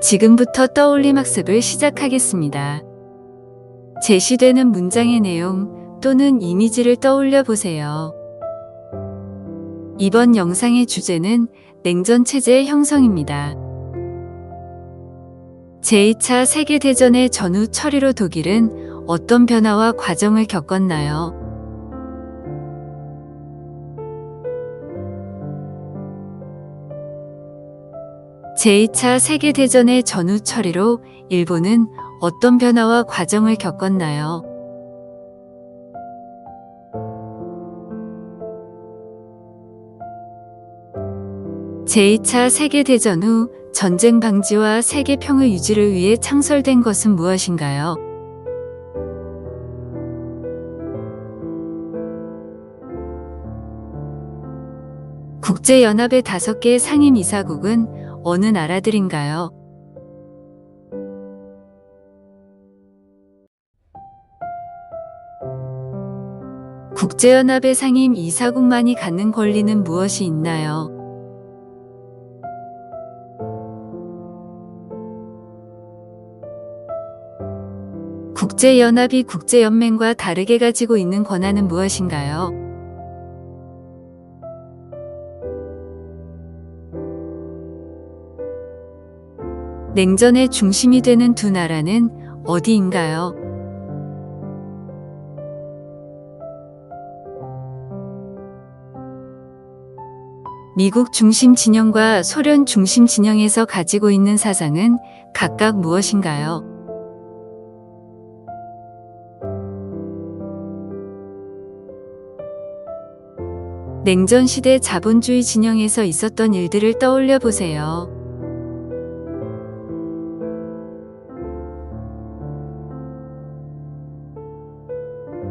지금부터 떠올림 학습을 시작하겠습니다. 제시되는 문장의 내용 또는 이미지를 떠올려 보세요. 이번 영상의 주제는 냉전 체제의 형성입니다. 제2차 세계대전의 전후 처리로 독일은 어떤 변화와 과정을 겪었나요? 제2차 세계대전의 전후 처리로 일본은 어떤 변화와 과정을 겪었나요? 제2차 세계대전 후 전쟁 방지와 세계 평화 유지를 위해 창설된 것은 무엇인가요? 국제연합의 5개 상임이사국은 어느 나라들인가요? 국제연합의 상임이사국만이 갖는 권리는 무엇이 있나요? 국제연합이 국제연맹과 다르게 가지고 있는 권한은 무엇인가요? 냉전의 중심이 되는 두 나라는 어디인가요? 미국 중심 진영과 소련 중심 진영에서 가지고 있는 사상은 각각 무엇인가요? 냉전 시대 자본주의 진영에서 있었던 일들을 떠올려 보세요.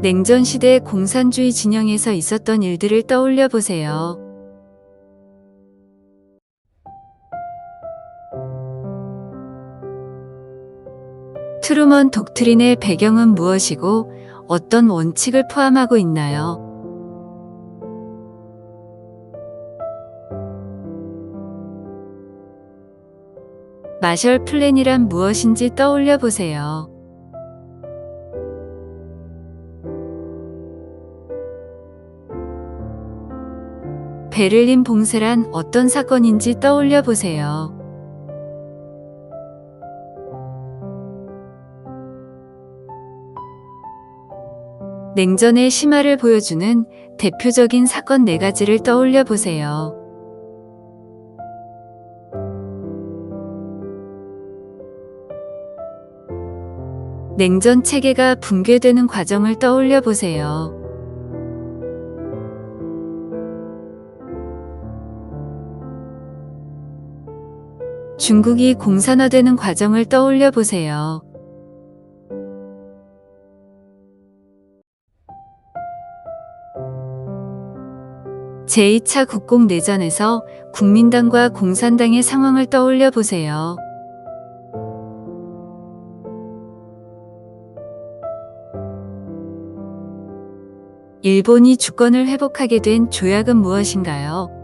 냉전 시대 공산주의 진영에서 있었던 일들을 떠올려 보세요. 트루먼 독트린의 배경은 무엇이고 어떤 원칙을 포함하고 있나요? 마셜 플랜이란 무엇인지 떠올려 보세요. 베를린 봉쇄란 어떤 사건인지 떠올려 보세요. 냉전의 심화를 보여주는 대표적인 사건 4가지를 떠올려 보세요. 냉전 체계가 붕괴되는 과정을 떠올려 보세요. 중국이 공산화되는 과정을 떠올려 보세요. 제2차 국공내전에서 국민당과 공산당의 상황을 떠올려 보세요. 일본이 주권을 회복하게 된 조약은 무엇인가요?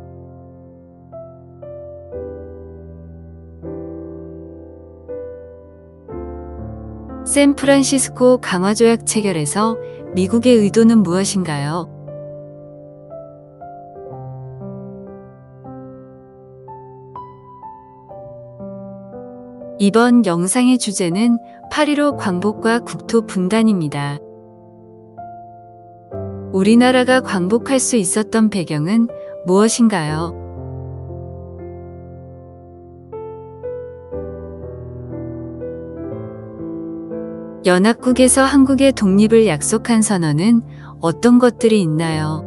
샌프란시스코 강화조약 체결에서 미국의 의도는 무엇인가요? 이번 영상의 주제는 8.15 광복과 국토 분단입니다. 우리나라가 광복할 수 있었던 배경은 무엇인가요? 연합국에서 한국의 독립을 약속한 선언은 어떤 것들이 있나요?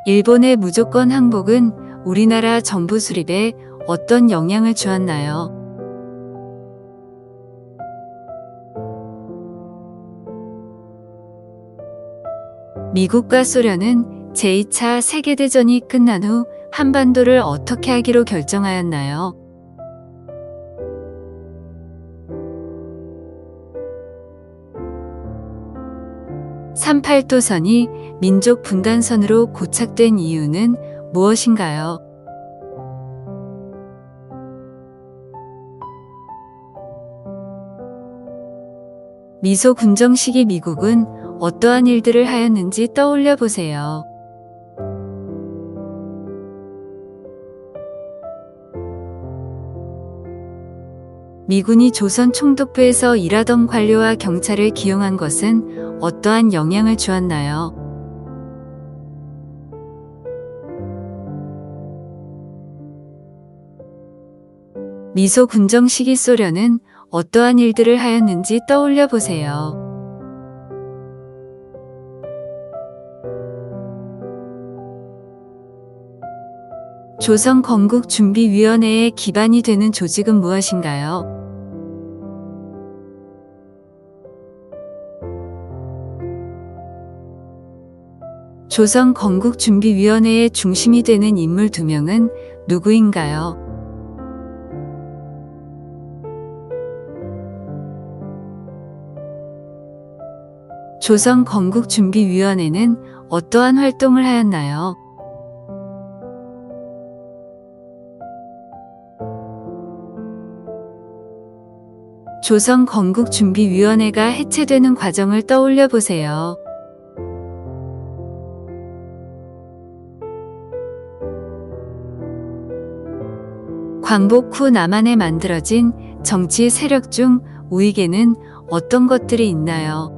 일본의 무조건 항복은 우리나라 정부 수립에 어떤 영향을 주었나요? 미국과 소련은 제2차 세계대전이 끝난 후 한반도를 어떻게 하기로 결정하였나요? 38도선이 민족 분단선으로 고착된 이유는 무엇인가요? 미소 군정 시기 미국은 어떠한 일들을 하였는지 떠올려 보세요. 미군이 조선 총독부에서 일하던 관료와 경찰을 기용한 것은 어떠한 영향을 주었나요? 미소 군정 시기 소련은 어떠한 일들을 하였는지 떠올려 보세요. 조선 건국준비위원회의 기반이 되는 조직은 무엇인가요? 조선 건국준비위원회의 중심이 되는 인물 2명은 누구인가요? 조선 건국준비위원회는 어떠한 활동을 하였나요? 조선 건국준비위원회가 해체되는 과정을 떠올려 보세요. 광복 후 남한에 만들어진 정치 세력 중 우익에는 어떤 것들이 있나요?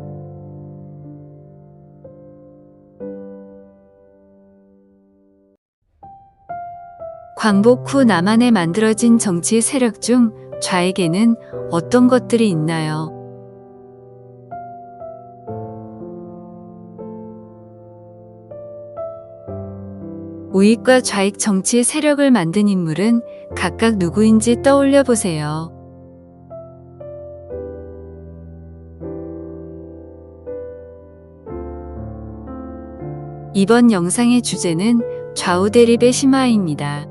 광복 후 남한에 만들어진 정치 세력 중 좌익에는 어떤 것들이 있나요? 우익과 좌익 정치 세력을 만든 인물은 각각 누구인지 떠올려 보세요. 이번 영상의 주제는 좌우 대립의 심화입니다.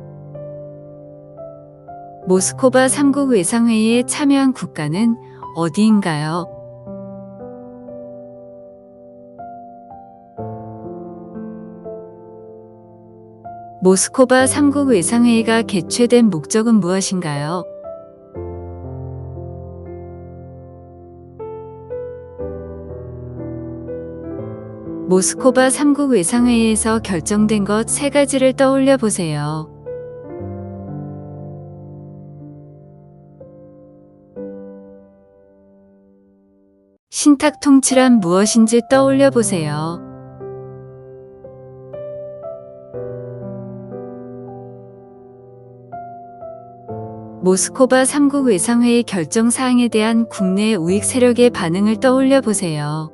모스코바 3국 외상회의에 참여한 국가는 어디인가요? 모스코바 3국 외상회의가 개최된 목적은 무엇인가요? 모스코바 3국 외상회의에서 결정된 것 3가지를 떠올려 보세요. 신탁 통치란 무엇인지 떠올려 보세요. 모스코바 3국 외상회의 결정 사항에 대한 국내 우익 세력의 반응을 떠올려 보세요.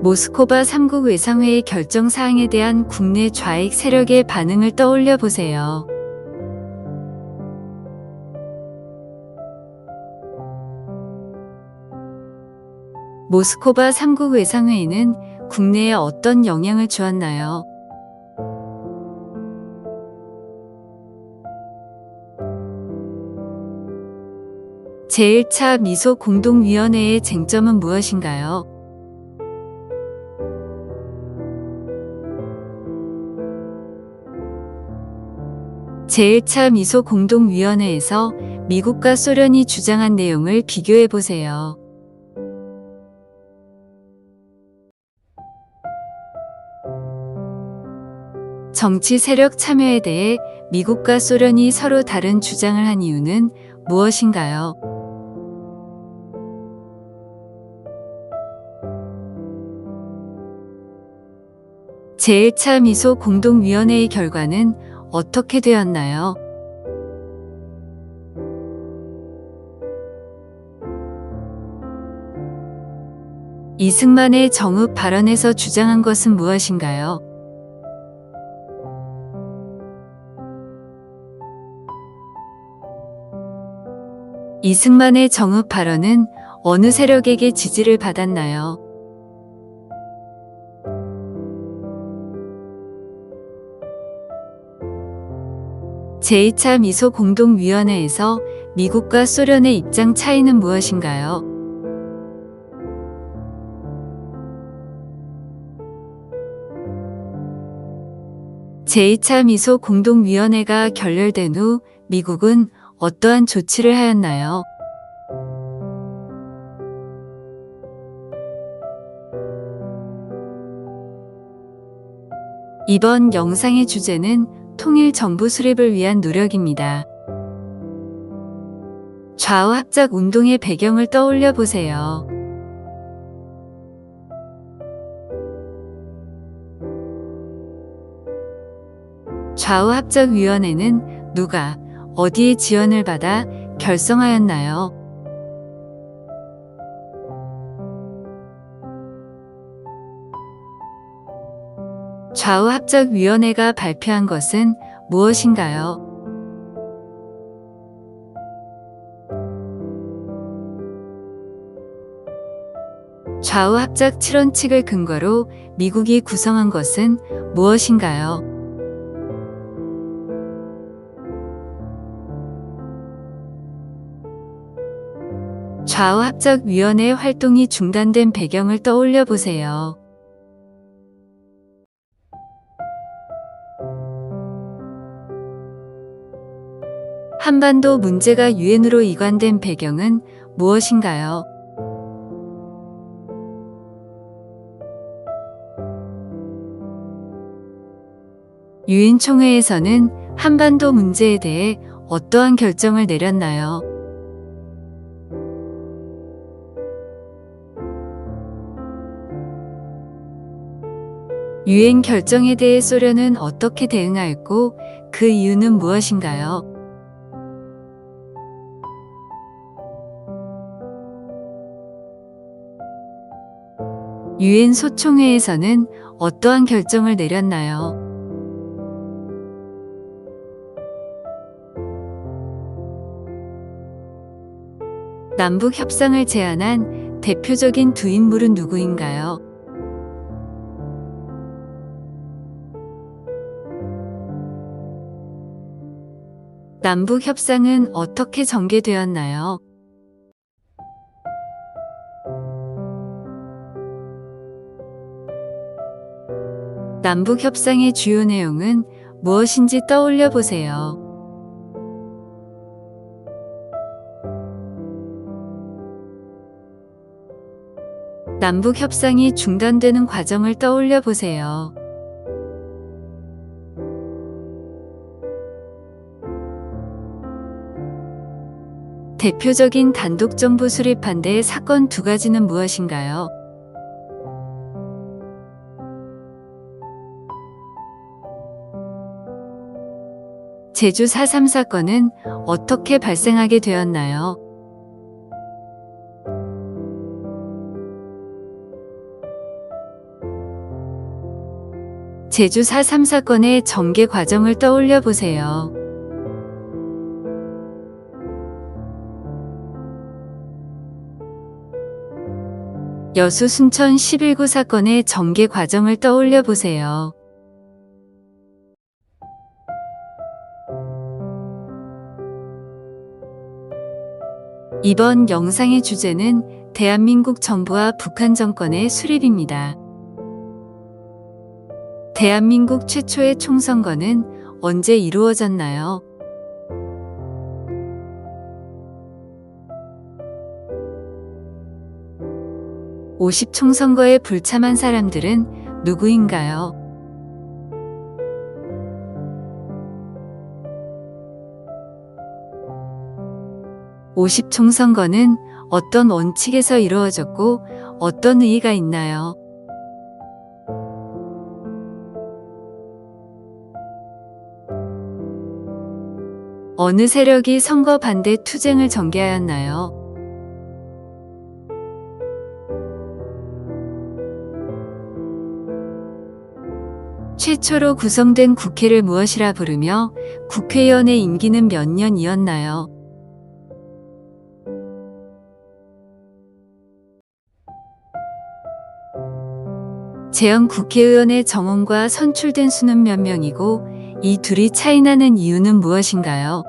모스코바 3국 외상회의 결정 사항에 대한 국내 좌익 세력의 반응을 떠올려 보세요. 모스코바 3국 외상회의는 국내에 어떤 영향을 주었나요? 제1차 미소 공동위원회의 쟁점은 무엇인가요? 제1차 미소 공동위원회에서 미국과 소련이 주장한 내용을 비교해 보세요. 정치 세력 참여에 대해 미국과 소련이 서로 다른 주장을 한 이유는 무엇인가요? 제1차 미소 공동위원회의 결과는 어떻게 되었나요? 이승만의 정읍 발언에서 주장한 것은 무엇인가요? 이승만의 정읍 발언은 어느 세력에게 지지를 받았나요? 제2차 미소 공동위원회에서 미국과 소련의 입장 차이는 무엇인가요? 제2차 미소 공동위원회가 결렬된 후 미국은 어떠한 조치를 하였나요? 이번 영상의 주제는 통일 정부 수립을 위한 노력입니다. 좌우 합작 운동의 배경을 떠올려 보세요. 좌우 합작위원회는 누가 어디에 지원을 받아 결성하였나요? 좌우 합작위원회가 발표한 것은 무엇인가요? 좌우 합작 7원칙을 근거로 미국이 구성한 것은 무엇인가요? 좌우 합작위원회 활동이 중단된 배경을 떠올려 보세요. 한반도 문제가 유엔으로 이관된 배경은 무엇인가요? 유엔 총회에서는 한반도 문제에 대해 어떠한 결정을 내렸나요? 유엔 결정에 대해 소련은 어떻게 대응하였고 그 이유는 무엇인가요? 유엔 소총회에서는 어떠한 결정을 내렸나요? 남북 협상을 제안한 대표적인 두 인물은 누구인가요? 남북 협상은 어떻게 전개되었나요? 남북 협상의 주요 내용은 무엇인지 떠올려 보세요. 남북 협상이 중단되는 과정을 떠올려 보세요. 대표적인 단독정부 수립 반대 사건 두 가지는 무엇인가요? 제주 4.3 사건은 어떻게 발생하게 되었나요? 제주 4.3 사건의 전개 과정을 떠올려 보세요. 여수 순천 11구 사건의 전개 과정을 떠올려 보세요. 이번 영상의 주제는 대한민국 정부와 북한 정권의 수립입니다. 대한민국 최초의 총선거는 언제 이루어졌나요? (50) 총선거에 불참한 사람들은 누구인가요? (50) 총선거는 어떤 원칙에서 이루어졌고 어떤 의의가 있나요? 어느 세력이 선거 반대 투쟁을 전개하였나요? 최초로 구성된 국회를 무엇이라 부르며 국회의원의 임기는 몇 년이었나요? 재헌 국회의원의 정원과 선출된 수는 몇 명이고 이 둘이 차이나는 이유는 무엇인가요?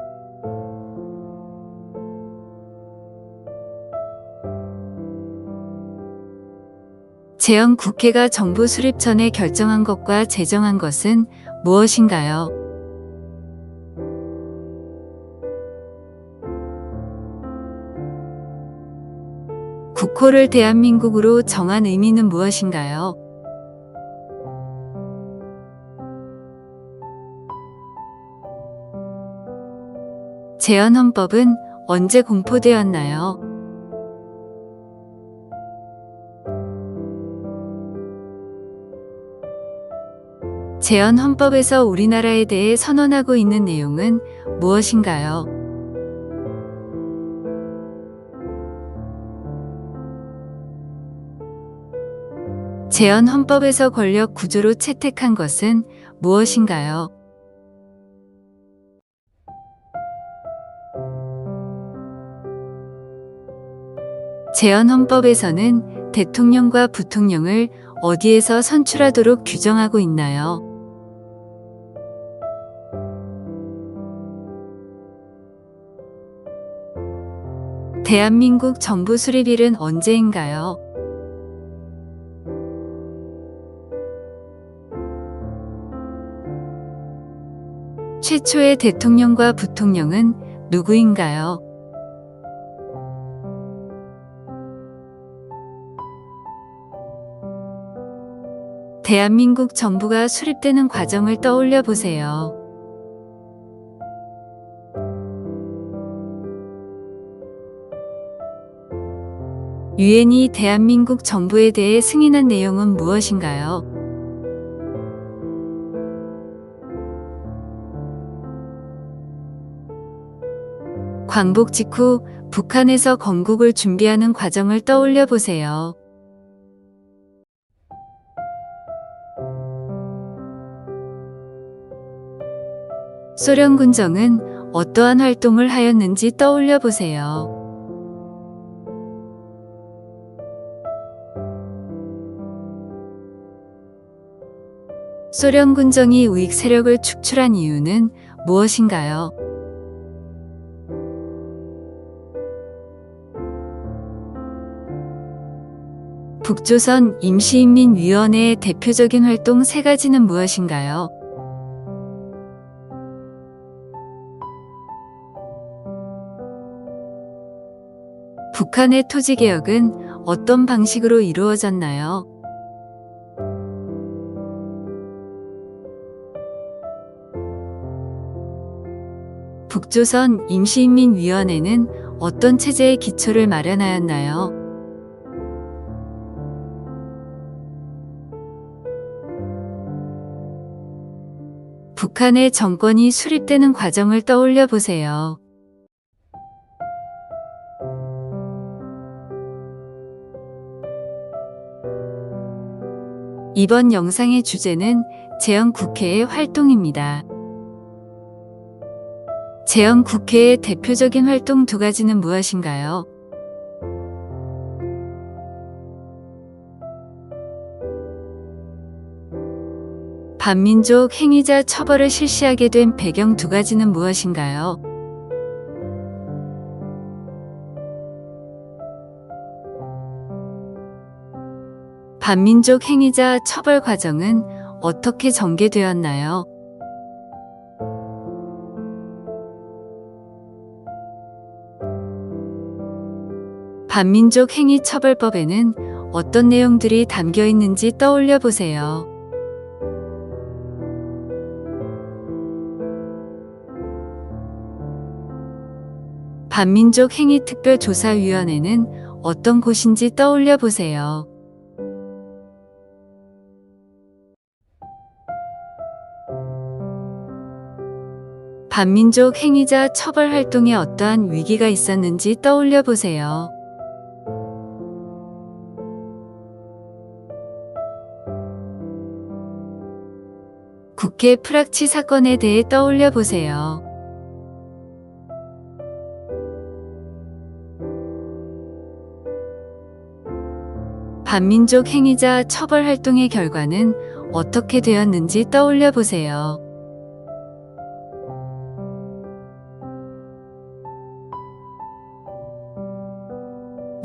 제9국회가 정부 수립 전에 결정한 것과 제정한 것은 무엇인가요? 국호를 대한민국으로 정한 의미는 무엇인가요? 제헌헌법은 언제 공포되었나요? 제헌헌법에서 우리나라에 대해 선언하고 있는 내용은 무엇인가요? 제헌헌법에서 권력 구조로 채택한 것은 무엇인가요? 제헌헌법에서는 대통령과 부통령을 어디에서 선출하도록 규정하고 있나요? 대한민국 정부 수립일은 언제인가요? 최초의 대통령과 부통령은 누구인가요? 대한민국 정부가 수립되는 과정을 떠올려 보세요. 유엔이 대한민국 정부에 대해 승인한 내용은 무엇인가요? 광복 직후 북한에서 건국을 준비하는 과정을 떠올려 보세요. 소련 군정은 어떠한 활동을 하였는지 떠올려 보세요. 소련 군정이 우익 세력을 축출한 이유는 무엇인가요? 북조선 임시인민위원회의 대표적인 활동 세 가지는 무엇인가요? 북한의 토지개혁은 어떤 방식으로 이루어졌나요? 북조선 임시인민위원회는 어떤 체제의 기초를 마련하였나요? 북한의 정권이 수립되는 과정을 떠올려 보세요. 이번 영상의 주제는 제헌국회의 활동입니다. 제헌국회의 대표적인 활동 두 가지는 무엇인가요? 반민족 행위자 처벌을 실시하게 된 배경 두 가지는 무엇인가요? 반민족 행위자 처벌 과정은 어떻게 전개되었나요? 반민족 행위 처벌법에는 어떤 내용들이 담겨 있는지 떠올려 보세요. 반민족 행위 특별조사위원회는 어떤 곳인지 떠올려 보세요. 반민족 행위자 처벌 활동에 어떠한 위기가 있었는지 떠올려 보세요. 국회 프락치 사건에 대해 떠올려 보세요. 반민족 행위자 처벌 활동의 결과는 어떻게 되었는지 떠올려 보세요.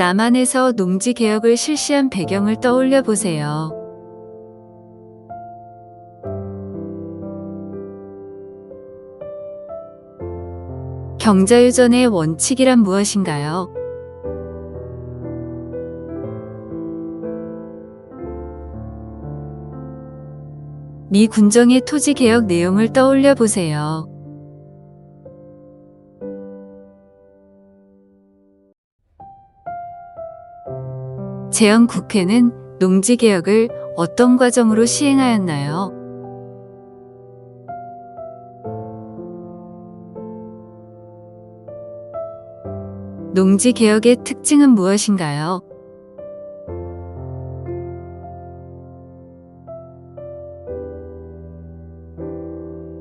남한에서 농지개혁을 실시한 배경을 떠올려 보세요. 경자유전의 원칙이란 무엇인가요? 미 군정의 토지개혁 내용을 떠올려 보세요. 제헌국회는 농지개혁을 어떤 과정으로 시행하였나요? 농지개혁의 특징은 무엇인가요?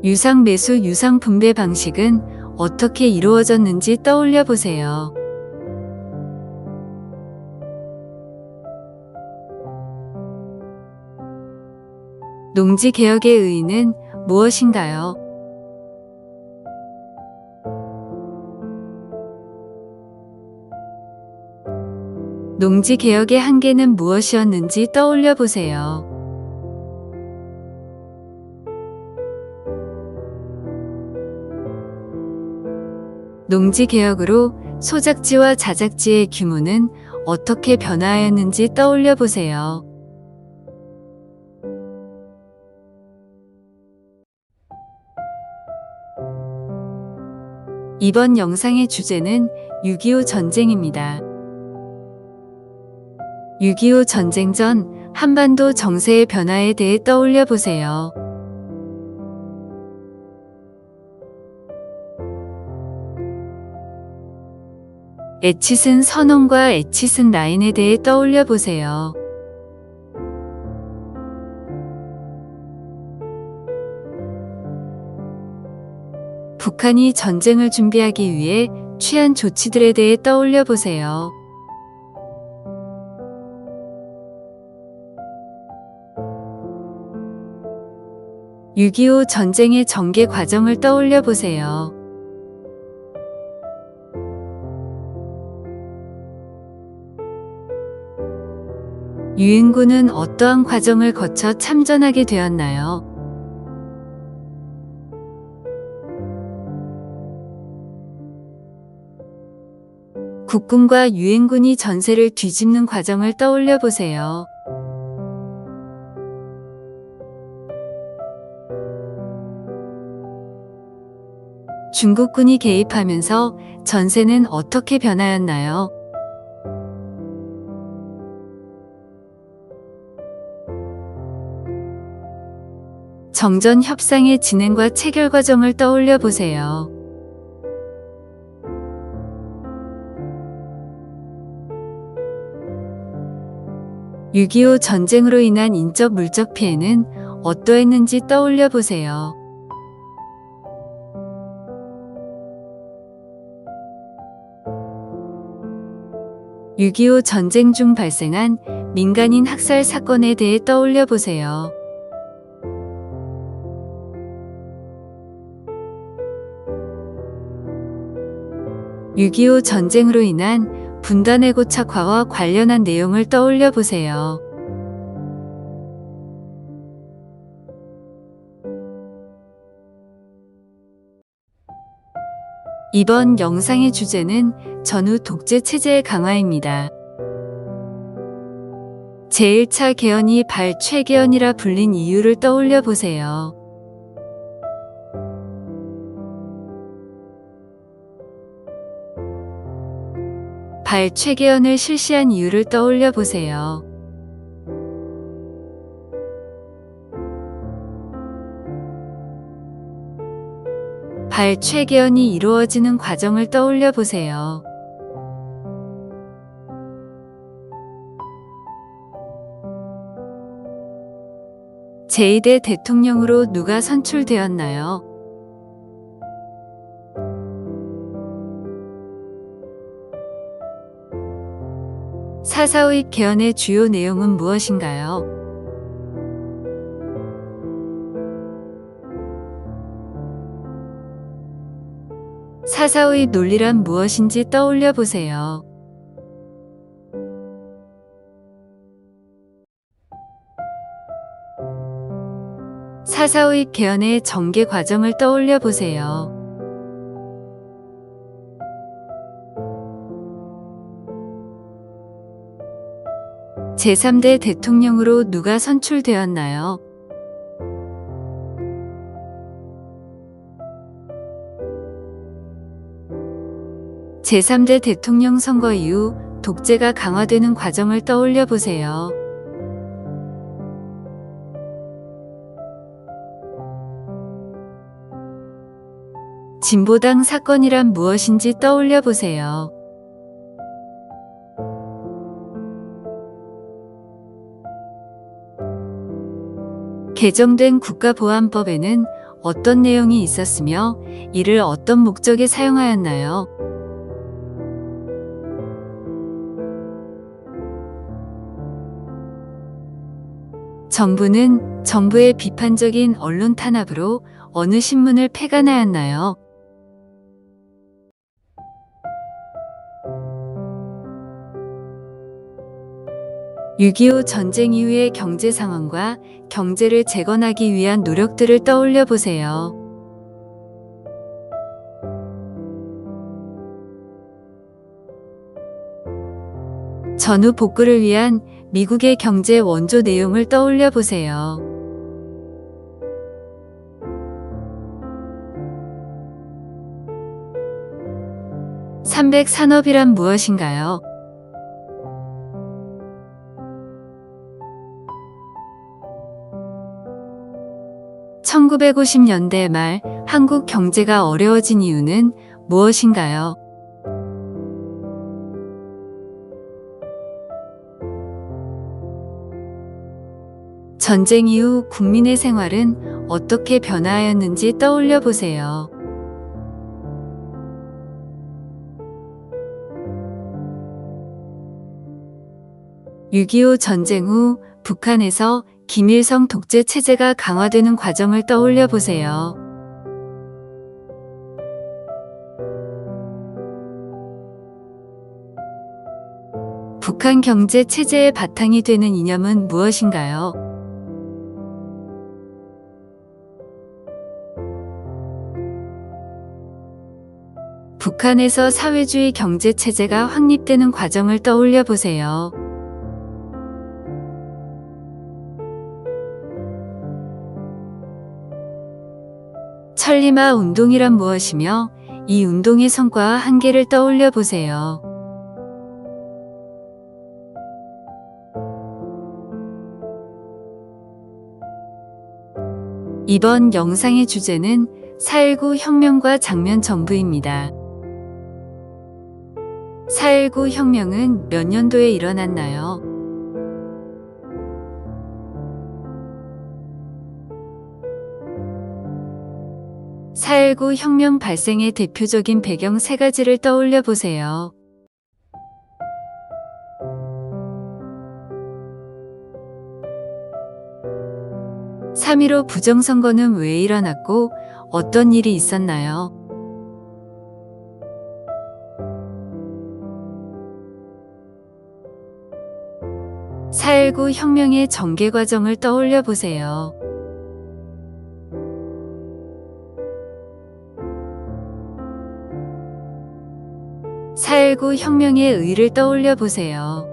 유상매수 유상분배 방식은 어떻게 이루어졌는지 떠올려 보세요. 농지개혁의 의의는 무엇인가요? 농지개혁의 한계는 무엇이었는지 떠올려 보세요. 농지개혁으로 소작지와 자작지의 규모는 어떻게 변화하였는지 떠올려 보세요. 이번 영상의 주제는 6.25 전쟁입니다. 6.25 전쟁 전 한반도 정세의 변화에 대해 떠올려 보세요. 에치슨 선언과 에치슨 라인에 대해 떠올려 보세요. 북한이 전쟁을 준비하기 위해 취한 조치들에 대해 떠올려 보세요. (6.25) 전쟁의 전개 과정을 떠올려 보세요. 유엔군은 어떠한 과정을 거쳐 참전하게 되었나요? 국군과 유엔군이 전세를 뒤집는 과정을 떠올려 보세요. 중국군이 개입하면서 전세는 어떻게 변하였나요? 정전 협상의 진행과 체결 과정을 떠올려 보세요. (6.25) 전쟁으로 인한 인적 물적 피해는 어떠했는지 떠올려 보세요. (6.25) 전쟁 중 발생한 민간인 학살 사건에 대해 떠올려 보세요. (6.25) 전쟁으로 인한 분단의 고착화와 관련한 내용을 떠올려 보세요. 이번 영상의 주제는 전후 독재 체제의 강화입니다. 제1차 개헌이 발췌개헌이라 불린 이유를 떠올려 보세요. 발췌개헌을 실시한 이유를 떠올려 보세요. 발췌개헌이 이루어지는 과정을 떠올려 보세요. 제2대 대통령으로 누가 선출되었나요? 사사오입 개헌의 주요 내용은 무엇인가요? 사사오입 논리란 무엇인지 떠올려 보세요. 사사오입 개헌의 전개 과정을 떠올려 보세요. 제3대 대통령으로 누가 선출되었나요? 제3대 대통령 선거 이후 독재가 강화되는 과정을 떠올려 보세요. 진보당 사건이란 무엇인지 떠올려 보세요. 개정된 국가보안법에는 어떤 내용이 있었으며 이를 어떤 목적에 사용하였나요? 정부는 정부의 비판적인 언론 탄압으로 어느 신문을 폐간하였나요? 6.25 전쟁 이후의 경제 상황과 경제를 재건하기 위한 노력들을 떠올려 보세요. 전후 복구를 위한 미국의 경제 원조 내용을 떠올려 보세요. 삼백 산업이란 무엇인가요? (1950년대) 말 한국 경제가 어려워진 이유는 무엇인가요? 전쟁 이후 국민의 생활은 어떻게 변화하였는지 떠올려 보세요. (6.25) 전쟁 후 북한에서 김일성 독재 체제가 강화되는 과정을 떠올려 보세요. 북한 경제 체제의 바탕이 되는 이념은 무엇인가요? 북한에서 사회주의 경제 체제가 확립되는 과정을 떠올려 보세요. 천리마 운동이란 무엇이며 이 운동의 성과와 한계를 떠올려 보세요. 이번 영상의 주제는 4.19 혁명과 장면 정부입니다. 4.19 혁명은 몇 년도에 일어났나요? (4.19) 혁명 발생의 대표적인 배경 3가지를 떠올려 보세요. (3.15) 부정선거는 왜 일어났고 어떤 일이 있었나요? (4.19) 혁명의 전개 과정을 떠올려 보세요. (4.19) 혁명의 의의를 떠올려 보세요.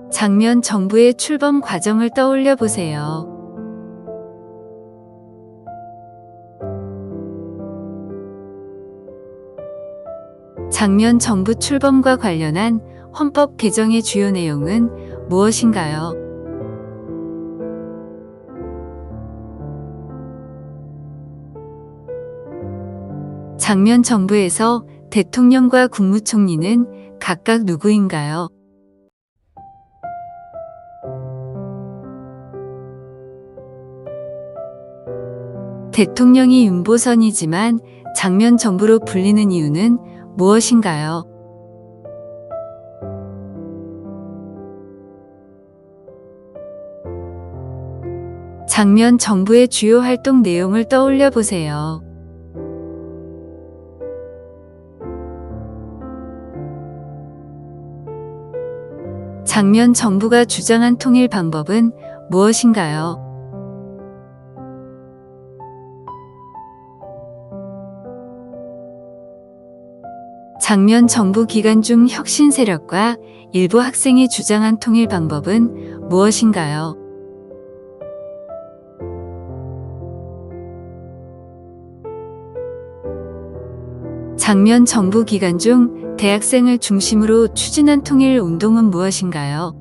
장면 정부의 출범 과정을 떠올려 보세요. 장면 정부 출범과 관련한 헌법 개정의 주요 내용은 무엇인가요? 장면 정부에서 대통령과 국무총리는 각각 누구인가요? 대통령이 윤보선이지만 장면 정부로 불리는 이유는 무엇인가요? 장면 정부의 주요 활동 내용을 떠올려 보세요. 장면 정부가 주장한 통일 방법은 무엇인가요? 장면 정부 기간 중 혁신 세력과 일부 학생이 주장한 통일 방법은 무엇인가요? 장면 정부 기간 중 대학생을 중심으로 추진한 통일 운동은 무엇인가요?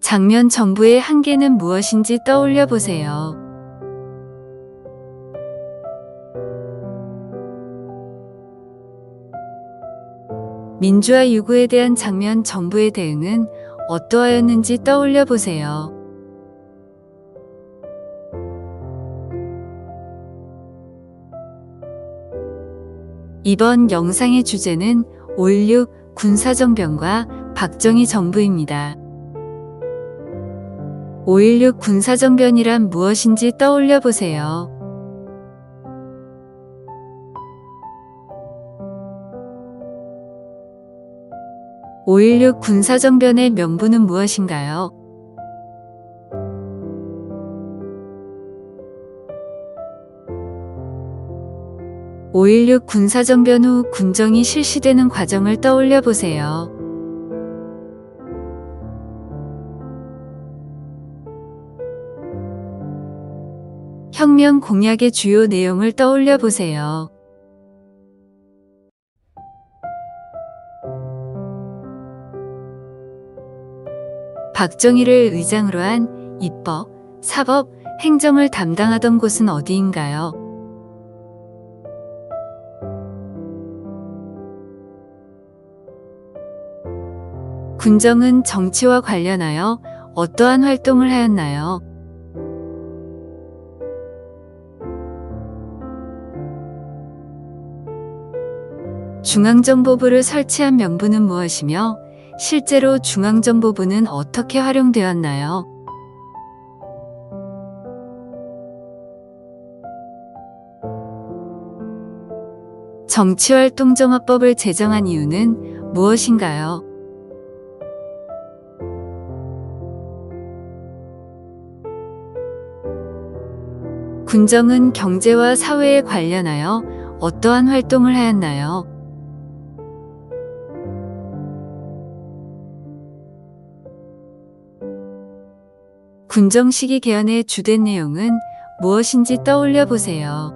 장면 정부의 한계는 무엇인지 떠올려 보세요. 민주화 요구에 대한 장면 정부의 대응은 어떠하였는지 떠올려 보세요. 이번 영상의 주제는 5.16 군사정변과 박정희 정부입니다. 5.16 군사정변이란 무엇인지 떠올려 보세요. (5.16) 군사정변의 명분은 무엇인가요? (5.16) 군사정변 후 군정이 실시되는 과정을 떠올려 보세요. 혁명 공약의 주요 내용을 떠올려 보세요. 박정희를 의장으로 한 입법, 사법, 행정을 담당하던 곳은 어디인가요? 군정은 정치와 관련하여 어떠한 활동을 하였나요? 중앙정보부를 설치한 명분은 무엇이며 실제로 중앙정보부는 어떻게 활용되었나요? 정치활동정화법을 제정한 이유는 무엇인가요? 군정은 경제와 사회에 관련하여 어떠한 활동을 하였나요? 군정 시기 개헌의 주된 내용은 무엇인지 떠올려 보세요.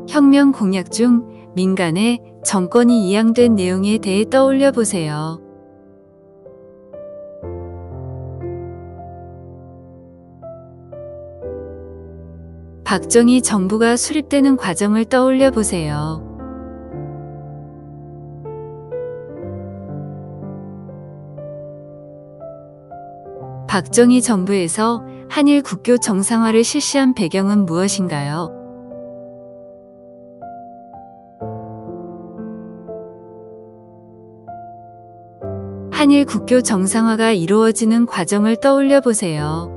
혁명 공약 중 민간에 정권이 이양된 내용에 대해 떠올려 보세요. 박정희 정부가 수립되는 과정을 떠올려 보세요. 박정희 정부에서 한일 국교 정상화를 실시한 배경은 무엇인가요? 한일 국교 정상화가 이루어지는 과정을 떠올려 보세요.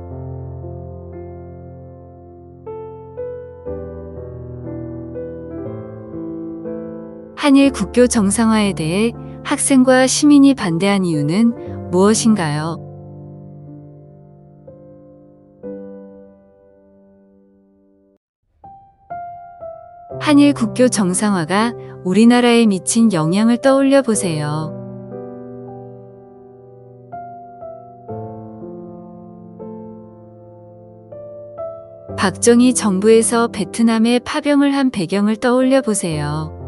한일 국교 정상화에 대해 학생과 시민이 반대한 이유는 무엇인가요? 한일 국교 정상화가 우리나라에 미친 영향을 떠올려 보세요. 박정희 정부에서 베트남에 파병을 한 배경을 떠올려 보세요.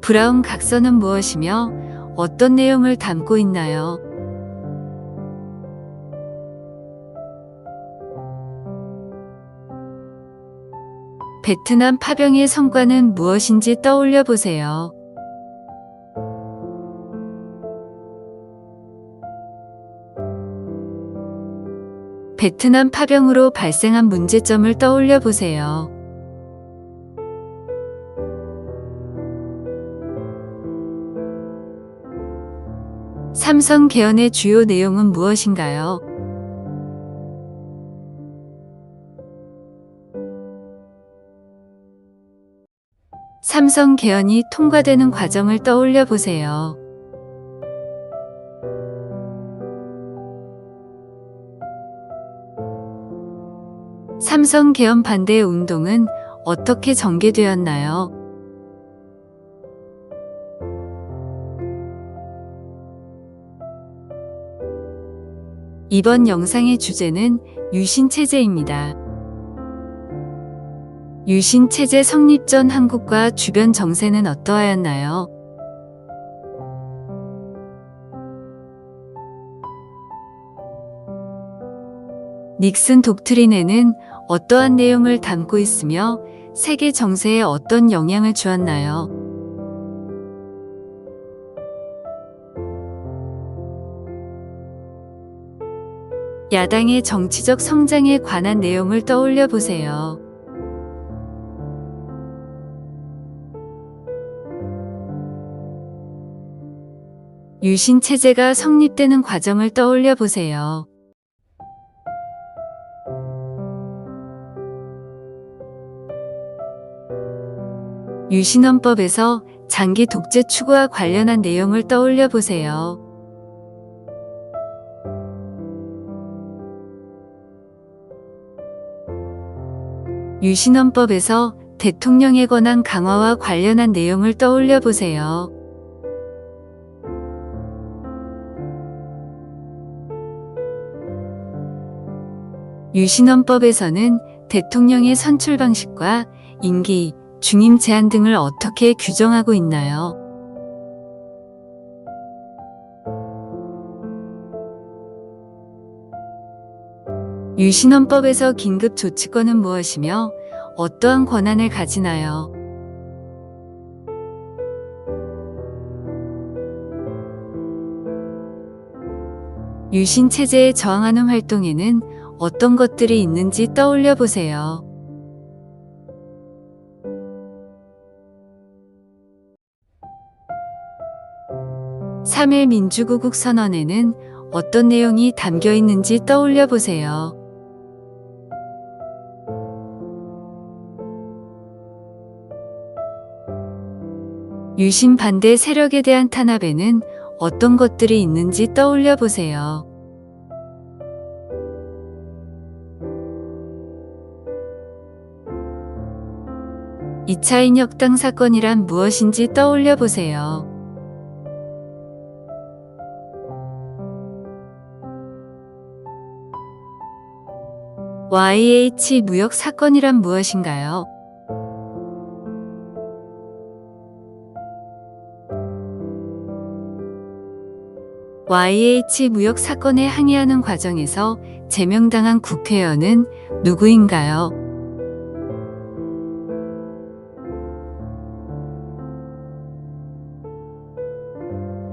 브라운 각서는 무엇이며 어떤 내용을 담고 있나요? 베트남 파병의 성과는 무엇인지 떠올려 보세요. 베트남 파병으로 발생한 문제점을 떠올려 보세요. 삼성 개헌의 주요 내용은 무엇인가요? 삼성 개헌이 통과되는 과정을 떠올려 보세요. 삼성 개헌 반대 운동은 어떻게 전개되었나요? 이번 영상의 주제는 유신체제입니다. 유신체제 성립 전 한국과 주변 정세는 어떠하였나요? 닉슨 독트린에는 어떠한 내용을 담고 있으며 세계 정세에 어떤 영향을 주었나요? 야당의 정치적 성장에 관한 내용을 떠올려 보세요. 유신체제가 성립되는 과정을 떠올려 보세요. 유신헌법에서 장기 독재 추구와 관련한 내용을 떠올려 보세요. 유신헌법에서 대통령의 권한 강화와 관련한 내용을 떠올려 보세요. 유신헌법에서는 대통령의 선출 방식과 임기, 중임 제한 등을 어떻게 규정하고 있나요? 유신헌법에서 긴급조치권은 무엇이며 어떠한 권한을 가지나요? 유신체제에 저항하는 활동에는 어떤 것들이 있는지 떠올려 보세요. (3.1) 민주구국 선언에는 어떤 내용이 담겨 있는지 떠올려 보세요. 유신 반대 세력에 대한 탄압에는 어떤 것들이 있는지 떠올려 보세요. 이차인 혁당 사건이란 무엇인지 떠올려 보세요. YH 무역 사건이란 무엇인가요? YH 무역 사건에 항의하는 과정에서 제명당한 국회의원은 누구인가요?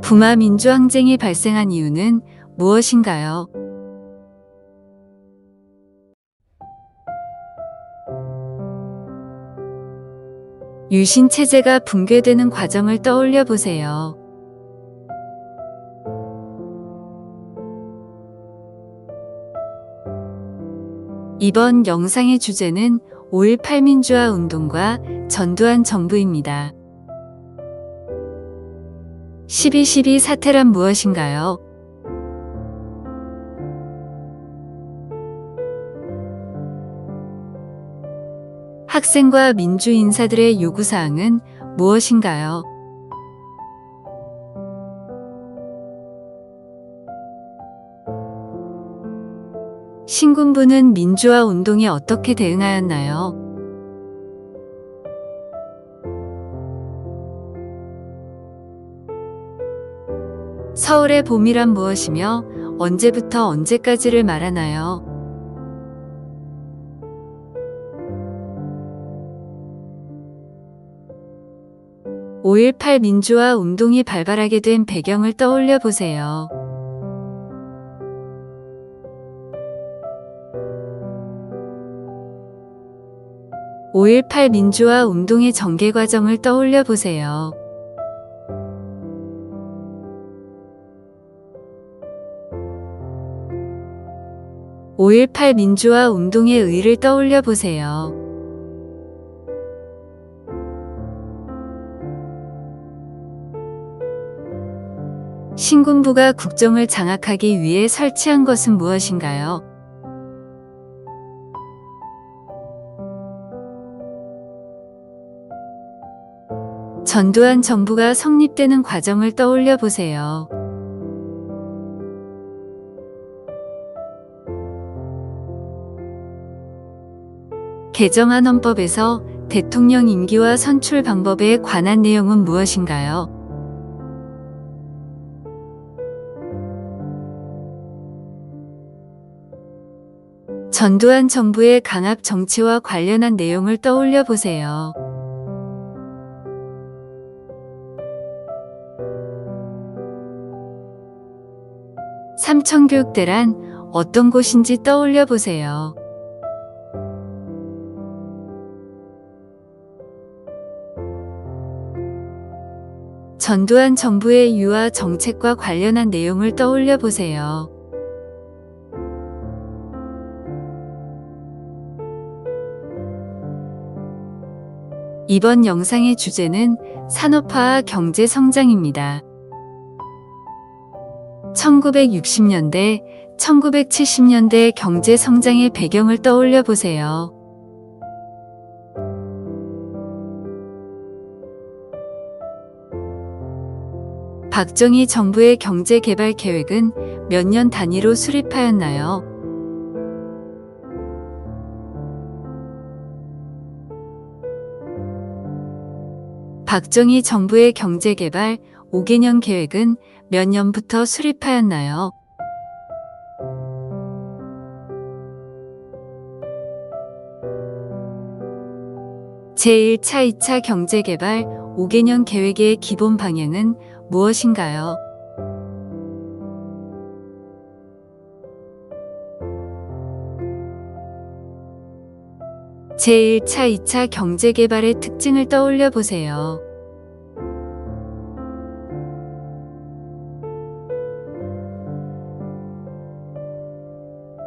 부마 민주항쟁이 발생한 이유는 무엇인가요? 유신체제가 붕괴되는 과정을 떠올려 보세요. 이번 영상의 주제는 5.18 민주화 운동과 전두환 정부입니다. 12.12 사태란 무엇인가요? 학생과 민주 인사들의 요구사항은 무엇인가요? 신군부는 민주화 운동에 어떻게 대응하였나요? 서울의 봄이란 무엇이며 언제부터 언제까지를 말하나요? (5.18) 민주화 운동이 발발하게 된 배경을 떠올려 보세요. (5.18) 민주화 운동의 전개 과정을 떠올려 보세요. 5.18 민주화 운동의 의의를 떠올려 보세요. 신군부가 국정을 장악하기 위해 설치한 것은 무엇인가요? 전두환 정부가 성립되는 과정을 떠올려 보세요. 개정안 헌법에서 대통령 임기와 선출 방법에 관한 내용은 무엇인가요? 전두환 정부의 강압 정치와 관련한 내용을 떠올려 보세요. 삼천교육대란 어떤 곳인지 떠올려 보세요. 전두환 정부의 유아 정책과 관련한 내용을 떠올려 보세요. 이번 영상의 주제는 산업화와 경제 성장입니다. 1960년대, 1970년대 경제 성장의 배경을 떠올려 보세요. 박정희 정부의 경제 개발 계획은 몇 년 단위로 수립하였나요? 박정희 정부의 경제개발 5개년 계획은 몇 년부터 수립하였나요? 제1차 2차 경제개발 5개년 계획의 기본 방향은 무엇인가요? 제1차 2차 경제개발의 특징을 떠올려 보세요.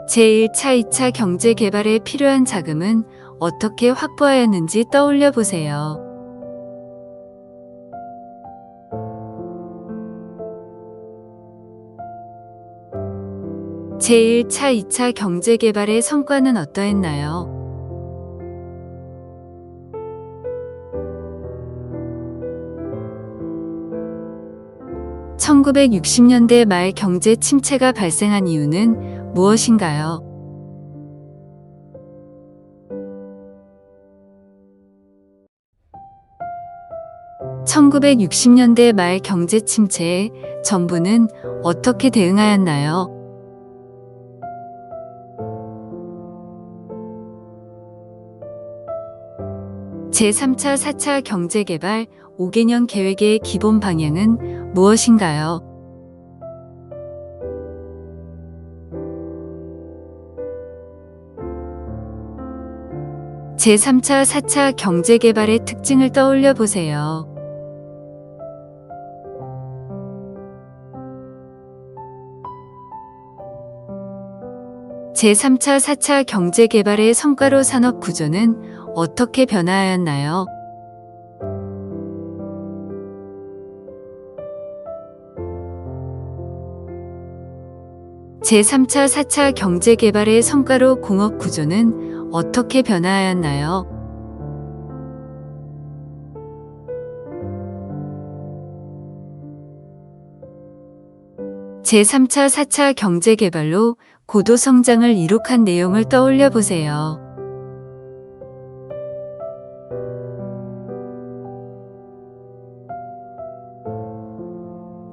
제1차 2차 경제개발에 필요한 자금은 어떻게 확보하였는지 떠올려 보세요. 제1차 2차 경제개발의 성과는 어떠했나요? 1960년대 말 경제 침체가 발생한 이유는 무엇인가요? (1960년대 말 경제 침체에 정부는 어떻게 대응하였나요? 제3차 4차 경제개발 5개년 계획의 기본 방향은 무엇인가요? 제3차 4차 경제개발의 특징을 떠올려 보세요. 제3차 4차 경제개발의 성과로 산업 구조는 어떻게 변화하였나요? 제3차 4차 경제개발의 성과로 공업 구조는 어떻게 변화하였나요? 제3차 4차 경제개발로 고도 성장을 이룩한 내용을 떠올려 보세요.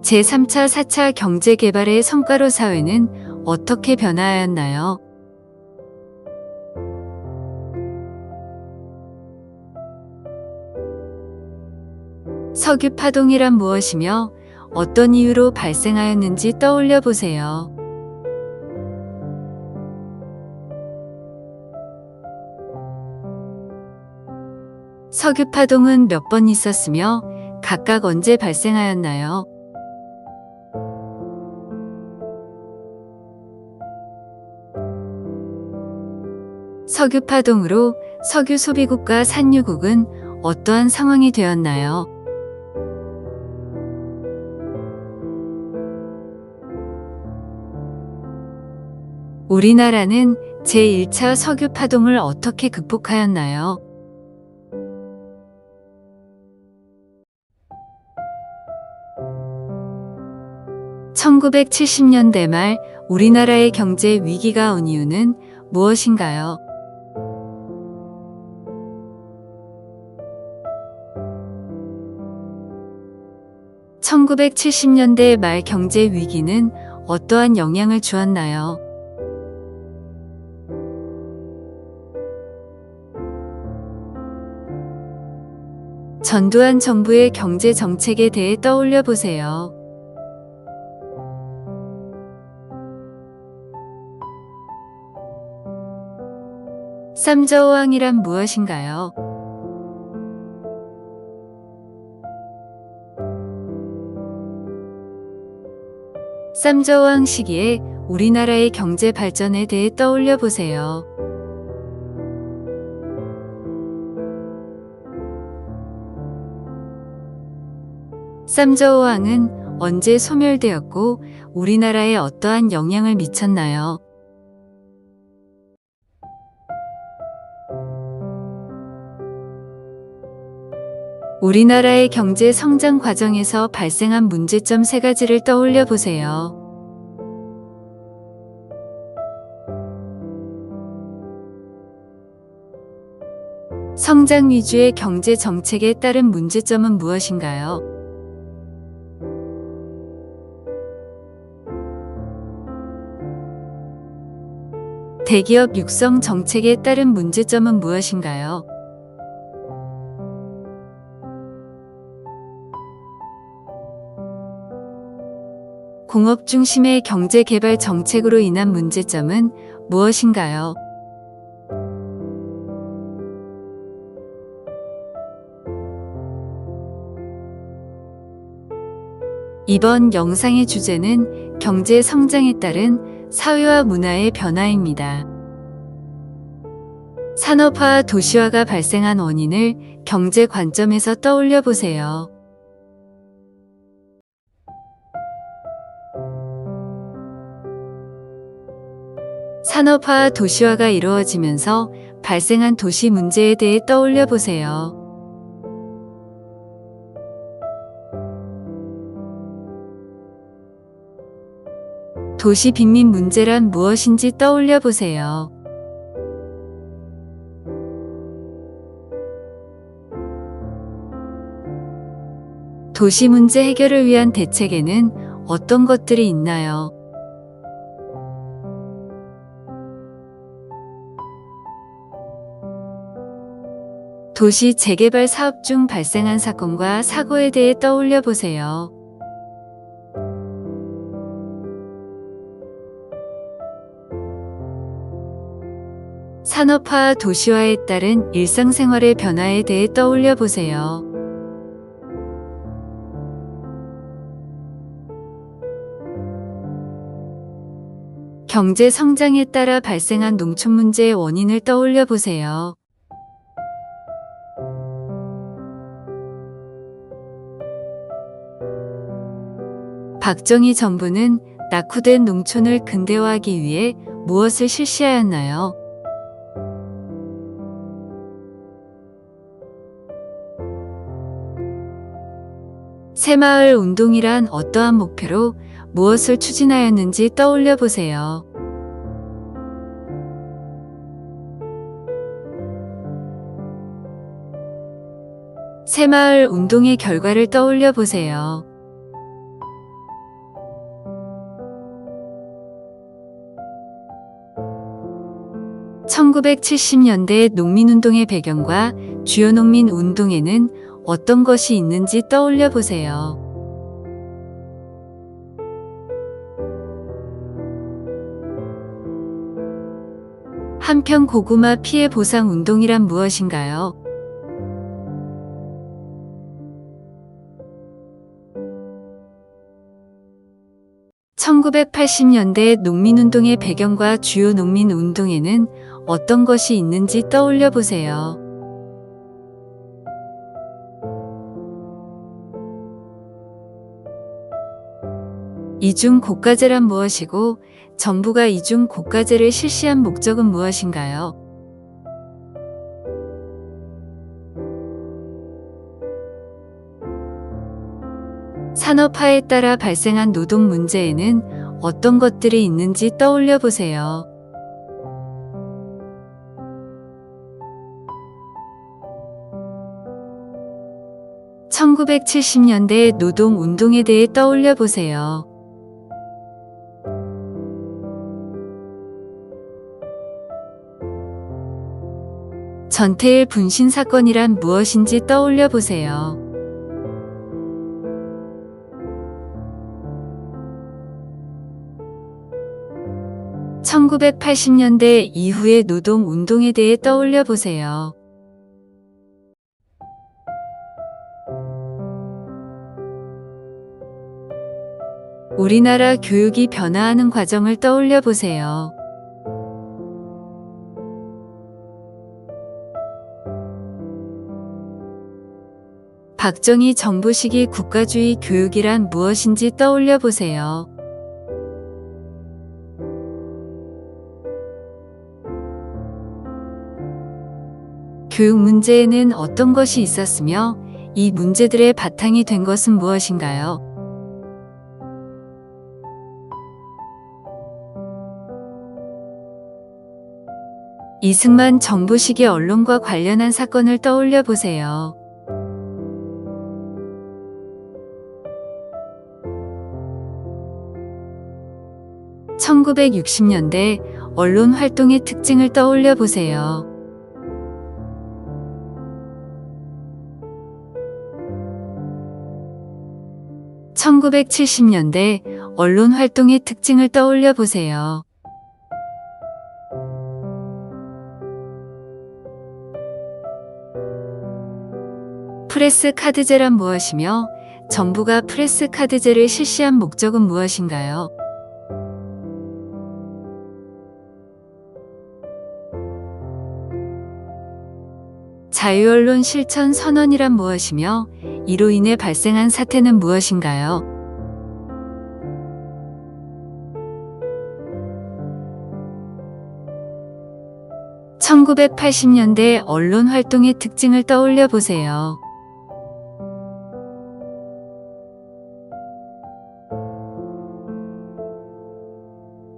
제3차 4차 경제개발의 성과로 사회는 어떻게 변화하였나요? 석유 파동이란 무엇이며 어떤 이유로 발생하였는지 떠올려 보세요. 석유 파동은 몇 번 있었으며 각각 언제 발생하였나요? 석유 파동으로 석유 소비국가 산유국은 어떠한 상황이 되었나요? 우리나라는 제1차 석유 파동을 어떻게 극복하였나요? 1970년대 말 우리나라의 경제 위기가 온 이유는 무엇인가요? 1970년대 말 경제 위기는 어떠한 영향을 주었나요? 전두환 정부의 경제 정책에 대해 떠올려 보세요. 쌈저우왕이란 무엇인가요? 쌈저우왕 시기에 우리나라의 경제 발전에 대해 떠올려 보세요. 쌈저우왕은 언제 소멸되었고 우리나라에 어떠한 영향을 미쳤나요? 우리나라의 경제 성장 과정에서 발생한 문제점 3가지를 떠올려 보세요. 성장 위주의 경제 정책에 따른 문제점은 무엇인가요? 대기업 육성 정책에 따른 문제점은 무엇인가요? 공업 중심의 경제 개발 정책으로 인한 문제점은 무엇인가요? 이번 영상의 주제는 경제 성장에 따른 사회와 문화의 변화입니다. 산업화와 도시화가 발생한 원인을 경제 관점에서 떠올려 보세요. 산업화와 도시화가 이루어지면서 발생한 도시 문제에 대해 떠올려 보세요. 도시 빈민 문제란 무엇인지 떠올려 보세요. 도시 문제 해결을 위한 대책에는 어떤 것들이 있나요? 도시 재개발 사업 중 발생한 사건과 사고에 대해 떠올려 보세요. 산업화와 도시화에 따른 일상생활의 변화에 대해 떠올려 보세요. 경제 성장에 따라 발생한 농촌 문제의 원인을 떠올려 보세요. 박정희 정부는 낙후된 농촌을 근대화하기 위해 무엇을 실시하였나요? 새마을 운동이란 어떠한 목표로 무엇을 추진하였는지 떠올려 보세요. 새마을 운동의 결과를 떠올려 보세요. 1970년대 농민운동의 배경과 주요 농민운동에는 어떤 것이 있는지 떠올려 보세요. 한편 고구마 피해 보상 운동이란 무엇인가요? (1980년대) 농민운동의 배경과 주요 농민운동에는 어떤 것이 있는지 떠올려 보세요. 이중 고가제란 무엇이고 정부가 이중 고가제를 실시한 목적은 무엇인가요? 산업화에 따라 발생한 노동 문제에는 어떤 것들이 있는지 떠올려 보세요. (1970년대) 노동 운동에 대해 떠올려 보세요. 전태일 분신 사건이란 무엇인지 떠올려 보세요. (1980년대) 이후의 노동 운동에 대해 떠올려 보세요. 우리나라 교육이 변화하는 과정을 떠올려 보세요. 박정희 정부 시기 국가주의 교육이란 무엇인지 떠올려 보세요. 교육 문제에는 어떤 것이 있었으며 이 문제들의 바탕이 된 것은 무엇인가요? 이승만 정부 시기 언론과 관련한 사건을 떠올려 보세요. (1960년대) 언론 활동의 특징을 떠올려 보세요. (1970년대) 언론 활동의 특징을 떠올려 보세요. 프레스 카드제란 무엇이며 정부가 프레스 카드제를 실시한 목적은 무엇인가요? 자유언론 실천 선언이란 무엇이며 이로 인해 발생한 사태는 무엇인가요? (1980년대) 언론 활동의 특징을 떠올려 보세요.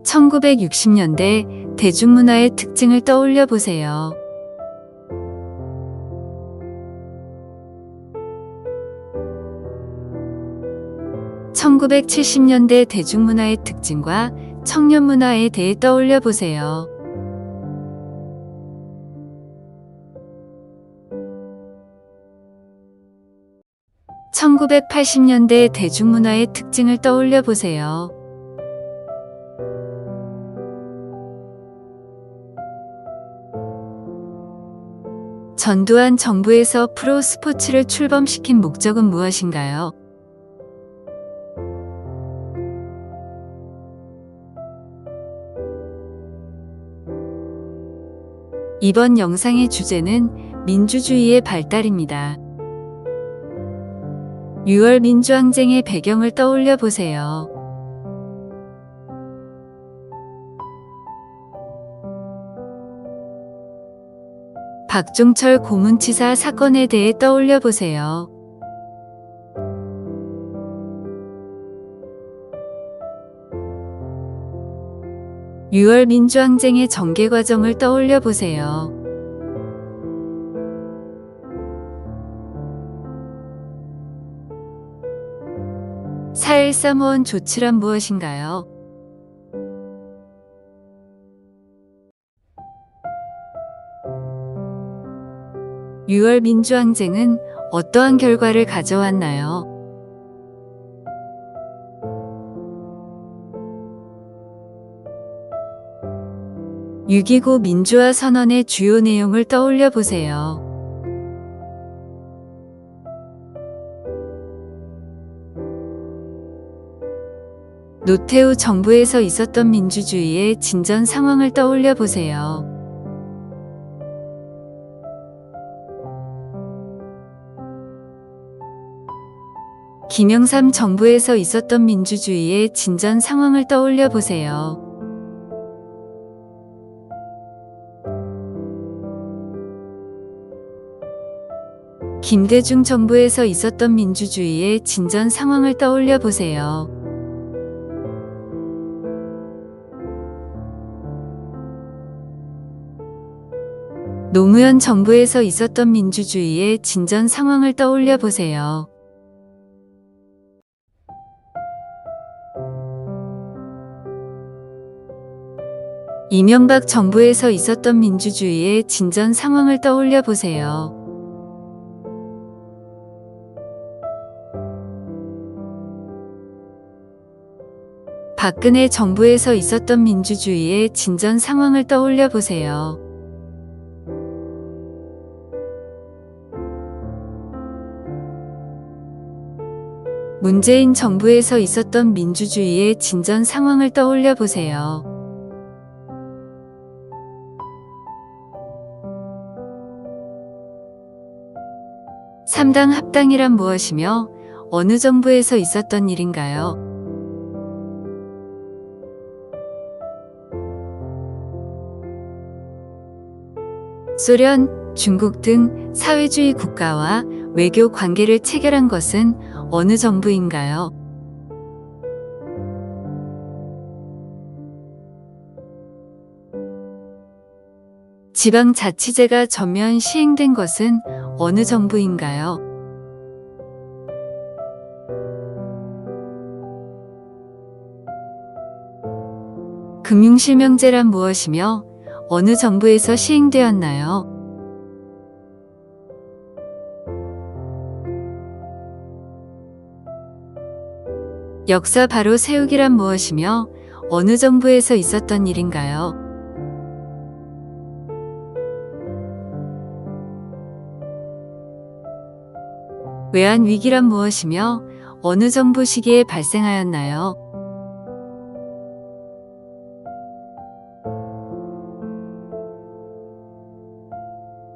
(1960년대) 대중문화의 특징을 떠올려 보세요. (1970년대) 대중문화의 특징과 청년문화에 대해 떠올려 보세요. (1980년대) 대중문화의 특징을 떠올려 보세요. 전두환 정부에서 프로 스포츠를 출범시킨 목적은 무엇인가요? 이번 영상의 주제는 민주주의의 발달입니다. 6월 민주항쟁의 배경을 떠올려 보세요. 박종철 고문치사 사건에 대해 떠올려 보세요. (6월 민주항쟁의 전개 과정을 떠올려 보세요. (4.13 호원 조치란 무엇인가요? (6월 민주항쟁은 어떠한 결과를 가져왔나요? (6.29) 민주화 선언의 주요 내용을 떠올려 보세요. 노태우 정부에서 있었던 민주주의의 진전 상황을 떠올려 보세요. 김영삼 정부에서 있었던 민주주의의 진전 상황을 떠올려 보세요. 김대중 정부에서 있었던 민주주의의 진전 상황을 떠올려 보세요. 노무현 정부에서 있었던 민주주의의 진전 상황을 떠올려 보세요. 이명박 정부에서 있었던 민주주의의 진전 상황을 떠올려 보세요. 박근혜 정부에서 있었던 민주주의의 진전 상황을 떠올려 보세요. 문재인 정부에서 있었던 민주주의의 진전 상황을 떠올려 보세요. 삼당 합당이란 무엇이며 어느 정부에서 있었던 일인가요? 소련, 중국 등 사회주의 국가와 외교 관계를 체결한 것은 어느 정부인가요? 지방자치제가 전면 시행된 것은 어느 정부인가요? 금융실명제란 무엇이며 어느 정부에서 시행되었나요? 역사 바로 세우기란 무엇이며 어느 정부에서 있었던 일인가요? 외환위기란 무엇이며 어느 정부 시기에 발생하였나요?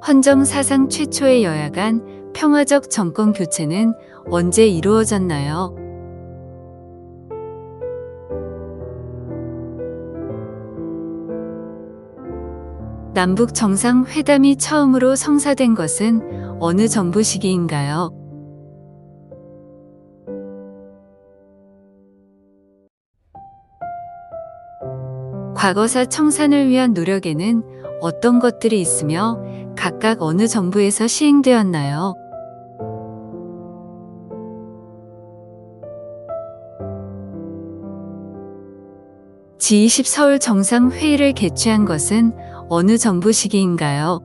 헌정 사상 최초의 여야 간 평화적 정권 교체는 언제 이루어졌나요? 남북 정상회담이 처음으로 성사된 것은 어느 정부 시기인가요? 과거사 청산을 위한 노력에는 어떤 것들이 있으며 각각 어느 정부에서 시행되었나요? G20 서울 정상회의를 개최한 것은 어느 정부 시기인가요?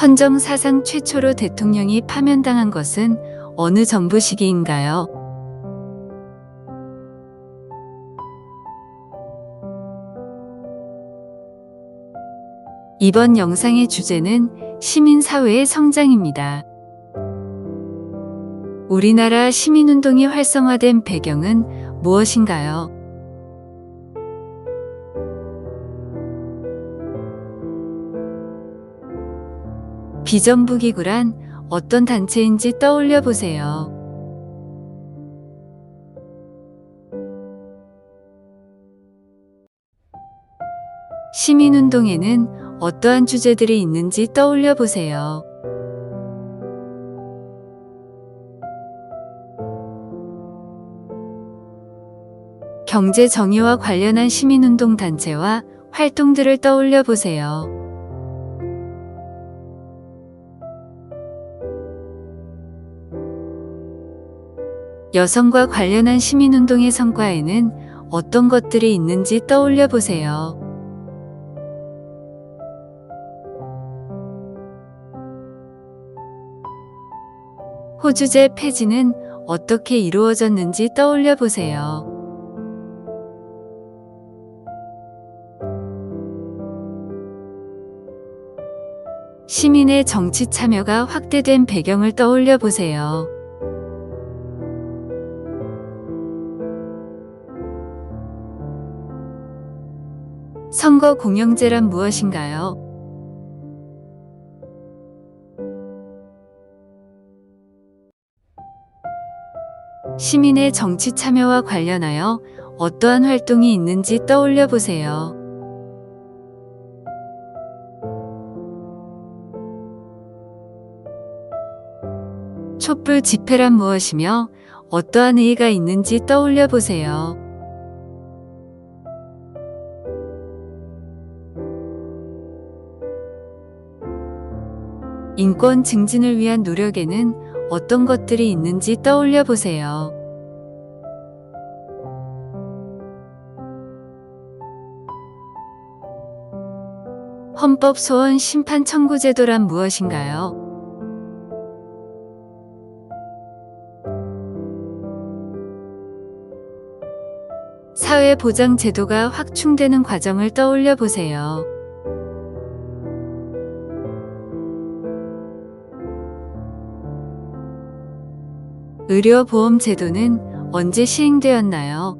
헌정 사상 최초로 대통령이 파면당한 것은 어느 정부 시기인가요? 이번 영상의 주제는 시민사회의 성장입니다. 우리나라 시민운동이 활성화된 배경은 무엇인가요? 비정부기구란 어떤 단체인지 떠올려 보세요. 시민운동에는 어떠한 주제들이 있는지 떠올려 보세요. 경제 정의와 관련한 시민운동 단체와 활동들을 떠올려 보세요. 여성과 관련한 시민운동의 성과에는 어떤 것들이 있는지 떠올려 보세요. 호주제 폐지는 어떻게 이루어졌는지 떠올려 보세요. 시민의 정치 참여가 확대된 배경을 떠올려 보세요. 선거 공영제란 무엇인가요? 시민의 정치 참여와 관련하여 어떠한 활동이 있는지 떠올려 보세요. 촛불 집회란 무엇이며 어떠한 의의가 있는지 떠올려 보세요. 인권 증진을 위한 노력에는 어떤 것들이 있는지 떠올려 보세요. 헌법 소원 심판 청구 제도란 무엇인가요? 사회 보장 제도가 확충되는 과정을 떠올려 보세요. 의료보험 제도는 언제 시행되었나요?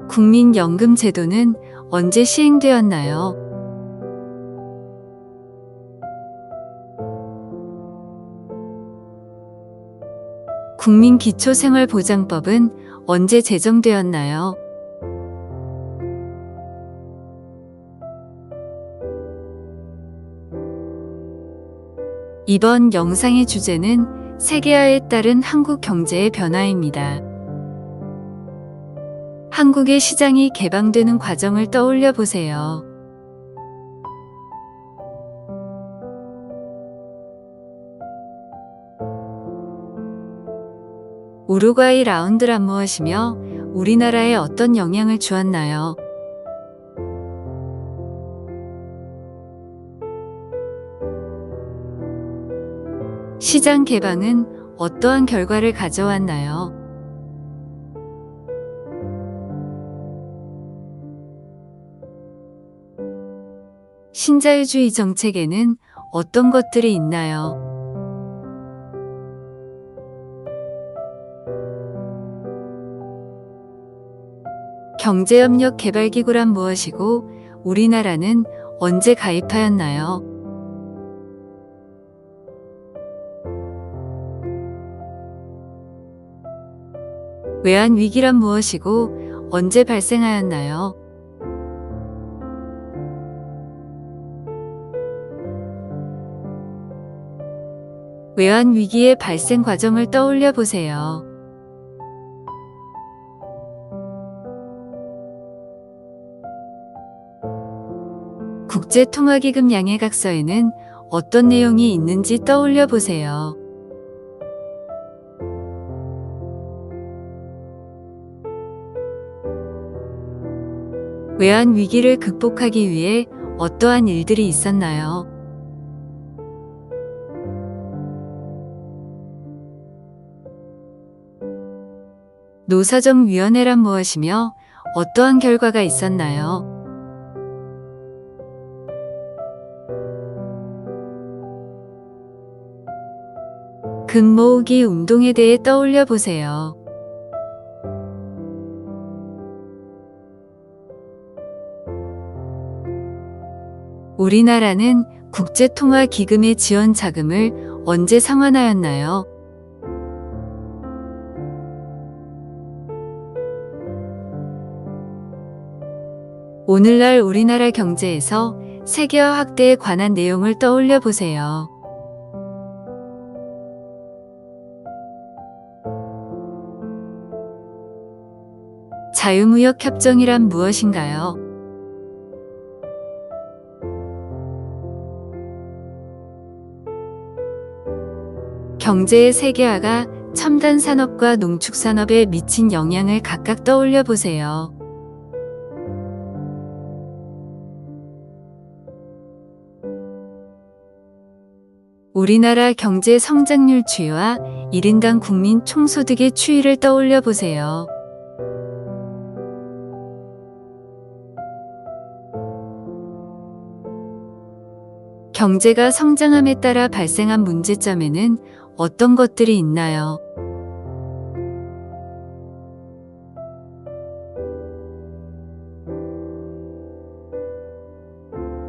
국민연금 제도는 언제 시행되었나요? 국민기초생활보장법은 언제 제정되었나요? 이번 영상의 주제는 세계화에 따른 한국 경제의 변화입니다. 한국의 시장이 개방되는 과정을 떠올려 보세요. 우루과이 라운드란 무엇이며 우리나라에 어떤 영향을 주었나요? 시장 개방은 어떠한 결과를 가져왔나요? 신자유주의 정책에는 어떤 것들이 있나요? 경제협력개발기구란 무엇이고 우리나라는 언제 가입하였나요? 외환위기란 무엇이고 언제 발생하였나요? 외환위기의 발생 과정을 떠올려 보세요. 국제통화기금 양해각서에는 어떤 내용이 있는지 떠올려 보세요. 외환위기를 극복하기 위해 어떠한 일들이 있었나요? 노사정위원회란 무엇이며 어떠한 결과가 있었나요? 금 모으기 운동에 대해 떠올려 보세요. 우리나라는 국제통화기금의 지원 자금을 언제 상환하였나요? 오늘날 우리나라 경제에서 세계화 확대에 관한 내용을 떠올려 보세요. 자유무역협정이란 무엇인가요? 경제의 세계화가 첨단 산업과 농축산업에 미친 영향을 각각 떠올려 보세요. 우리나라 경제 성장률 추이와 1인당 국민 총소득의 추이를 떠올려 보세요. 경제가 성장함에 따라 발생한 문제점에는 어떤 것들이 있나요?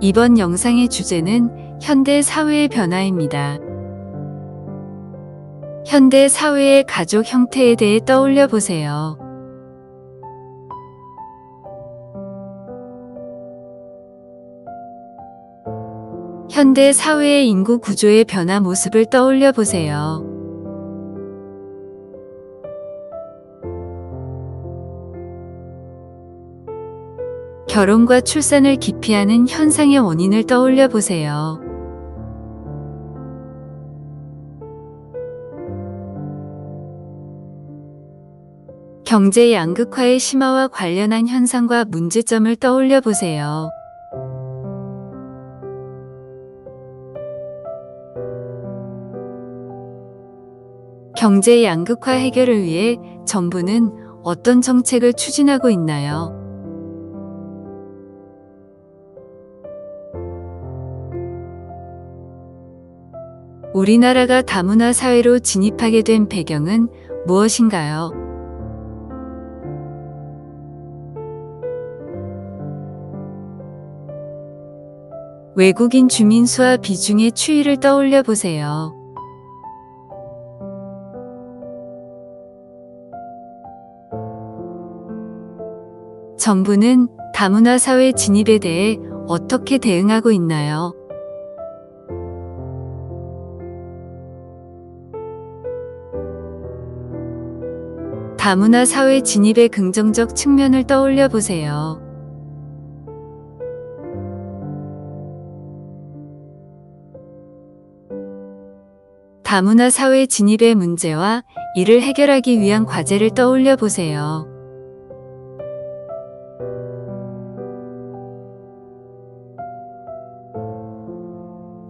이번 영상의 주제는 현대 사회의 변화입니다. 현대 사회의 가족 형태에 대해 떠올려 보세요. 현대 사회의 인구 구조의 변화 모습을 떠올려 보세요. 결혼과 출산을 기피하는 현상의 원인을 떠올려 보세요. 경제 양극화의 심화와 관련한 현상과 문제점을 떠올려 보세요. 경제 양극화 해결을 위해 정부는 어떤 정책을 추진하고 있나요? 우리나라가 다문화 사회로 진입하게 된 배경은 무엇인가요? 외국인 주민 수와 비중의 추이를 떠올려 보세요. 정부는 다문화 사회 진입에 대해 어떻게 대응하고 있나요? 다문화 사회 진입의 긍정적 측면을 떠올려 보세요. 다문화 사회 진입의 문제와 이를 해결하기 위한 과제를 떠올려 보세요.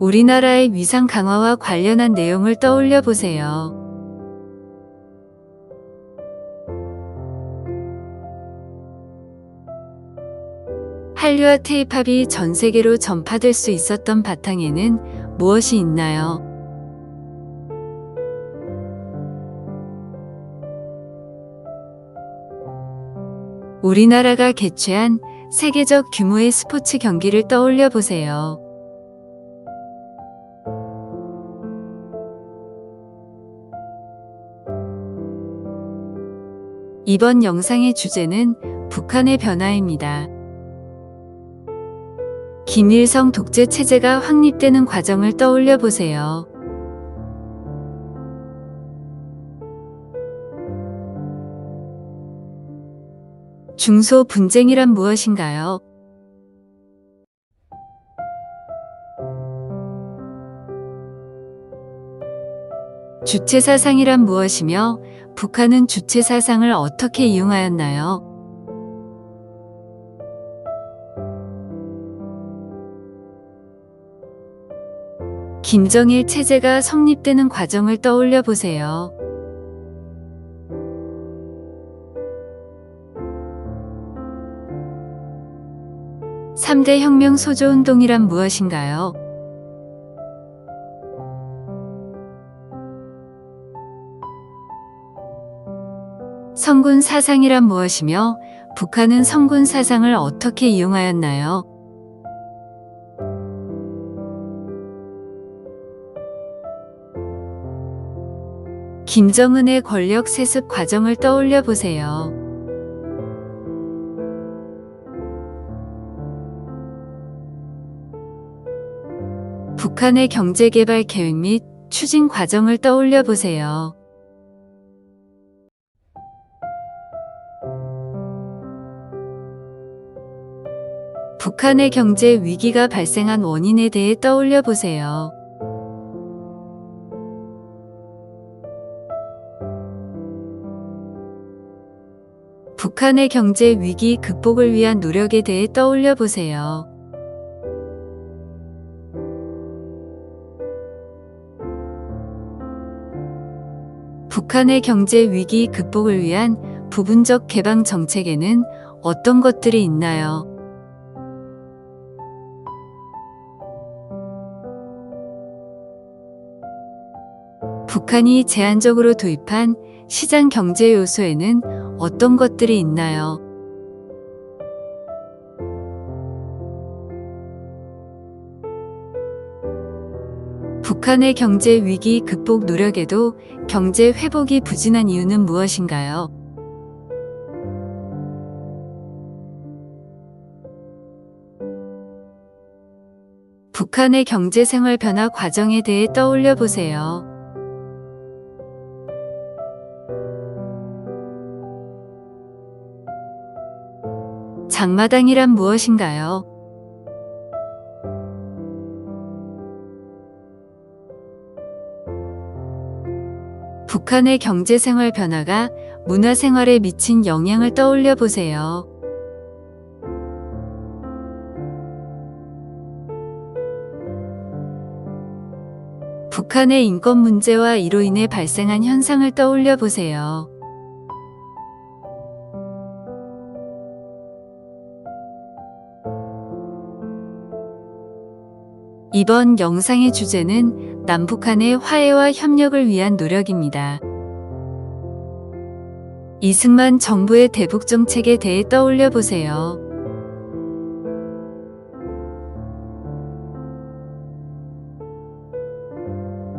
우리나라의 위상 강화와 관련한 내용을 떠올려 보세요. 한류와 K-팝이 전 세계로 전파될 수 있었던 바탕에는 무엇이 있나요? 우리나라가 개최한 세계적 규모의 스포츠 경기를 떠올려 보세요. 이번 영상의 주제는 북한의 변화입니다. 김일성 독재 체제가 확립되는 과정을 떠올려 보세요. 중소 분쟁이란 무엇인가요? 주체사상이란 무엇이며 북한은 주체사상을 어떻게 이용하였나요? 김정일 체제가 성립되는 과정을 떠올려 보세요. (3대) 혁명 소조운동이란 무엇인가요? 성군 사상이란 무엇이며 북한은 성군 사상을 어떻게 이용하였나요? 김정은의 권력 세습 과정을 떠올려 보세요. 북한의 경제개발 계획 및 추진 과정을 떠올려 보세요. 북한의 경제 위기가 발생한 원인에 대해 떠올려 보세요. 북한의 경제 위기 극복을 위한 노력에 대해 떠올려 보세요. 북한의 경제 위기 극복을 위한 부분적 개방 정책에는 어떤 것들이 있나요? 북한이 제한적으로 도입한 시장 경제 요소에는 어떤 것들이 있나요? 북한의 경제 위기 극복 노력에도 경제 회복이 부진한 이유는 무엇인가요? 북한의 경제 생활 변화 과정에 대해 떠올려 보세요. 장마당이란 무엇인가요? 북한의 경제 생활 변화가 문화 생활에 미친 영향을 떠올려 보세요. 북한의 인권 문제와 이로 인해 발생한 현상을 떠올려 보세요. 이번 영상의 주제는 남북한의 화해와 협력을 위한 노력입니다. 이승만 정부의 대북 정책에 대해 떠올려 보세요.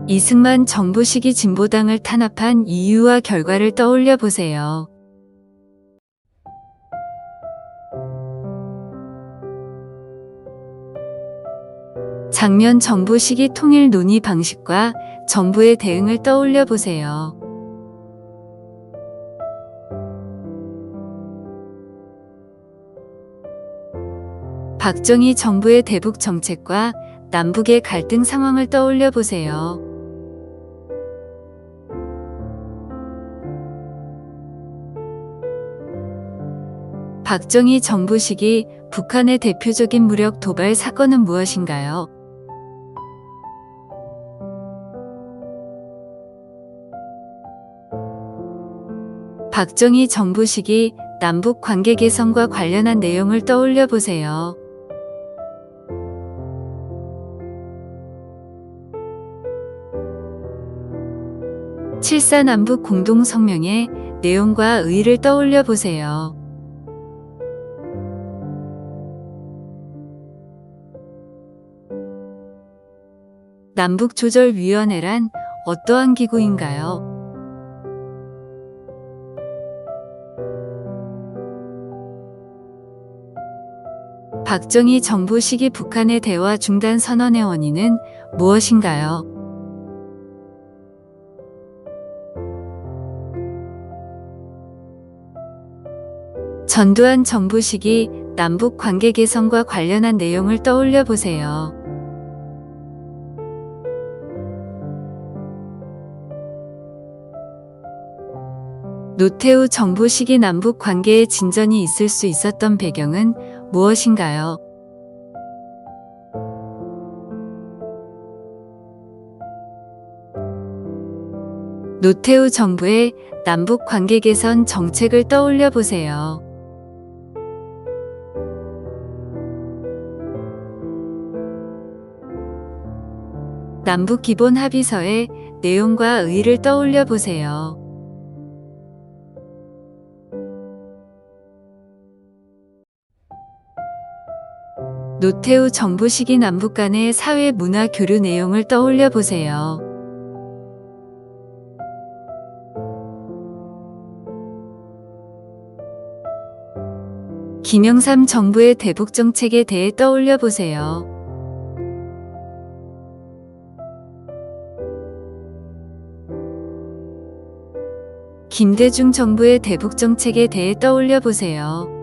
이승만 정부 시기 진보당을 탄압한 이유와 결과를 떠올려 보세요. 장면 정부 시기 통일 논의 방식과 정부의 대응을 떠올려 보세요. 박정희 정부의 대북 정책과 남북의 갈등 상황을 떠올려 보세요. 박정희 정부 시기 북한의 대표적인 무력 도발 사건은 무엇인가요? 박정희 정부 시기 남북 관계 개선과 관련한 내용을 떠올려 보세요. 칠사 남북 공동성명의 내용과 의의를 떠올려 보세요. 남북조절위원회란 어떠한 기구인가요? 박정희 정부 시기 북한의 대화 중단 선언의 원인은 무엇인가요? 전두환 정부 시기 남북 관계 개선과 관련한 내용을 떠올려 보세요. 노태우 정부 시기 남북 관계에 진전이 있을 수 있었던 배경은 무엇인가요? 노태우 정부의 남북 관계 개선 정책을 떠올려 보세요. 남북 기본 합의서의 내용과 의의를 떠올려 보세요. 노태우 정부 시기 남북 간의 사회 문화 교류 내용을 떠올려 보세요. 김영삼 정부의 대북 정책에 대해 떠올려 보세요. 김대중 정부의 대북 정책에 대해 떠올려 보세요.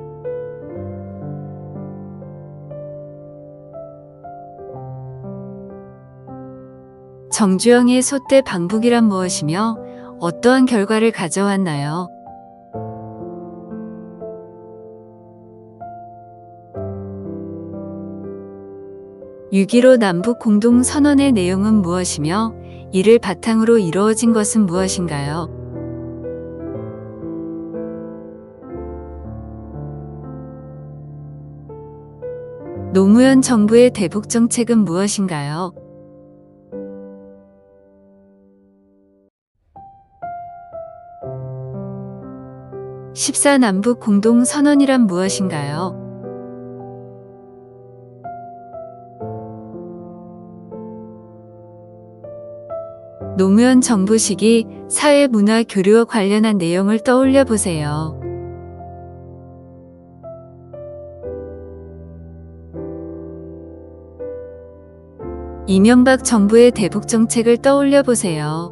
정주영의 소떼 방북이란 무엇이며 어떠한 결과를 가져왔나요? 6.15 남북 공동선언의 내용은 무엇이며 이를 바탕으로 이루어진 것은 무엇인가요? 노무현 정부의 대북 정책은 무엇인가요? 14 남북 공동선언이란 무엇인가요? 노무현 정부 시기 사회 문화 교류와 관련한 내용을 떠올려 보세요. 이명박 정부의 대북 정책을 떠올려 보세요.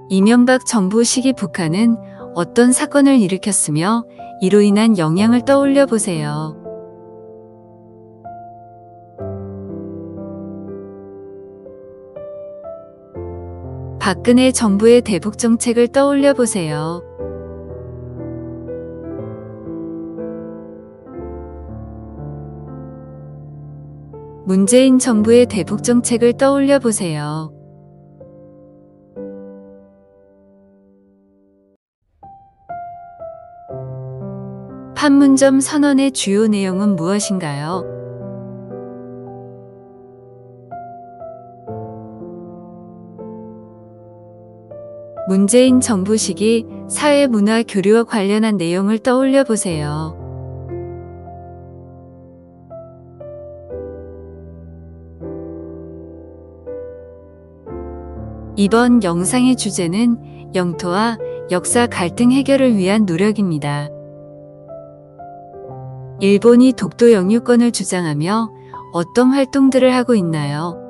이명박 정부 시기 북한은 어떤 사건을 일으켰으며 이로 인한 영향을 떠올려 보세요. 박근혜 정부의 대북 정책을 떠올려 보세요. 문재인 정부의 대북 정책을 떠올려 보세요. 판문점 선언의 주요 내용은 무엇인가요? 문재인 정부 시기 사회 문화 교류와 관련한 내용을 떠올려 보세요. 이번 영상의 주제는 영토와 역사 갈등 해결을 위한 노력입니다. 일본이 독도 영유권을 주장하며 어떤 활동들을 하고 있나요?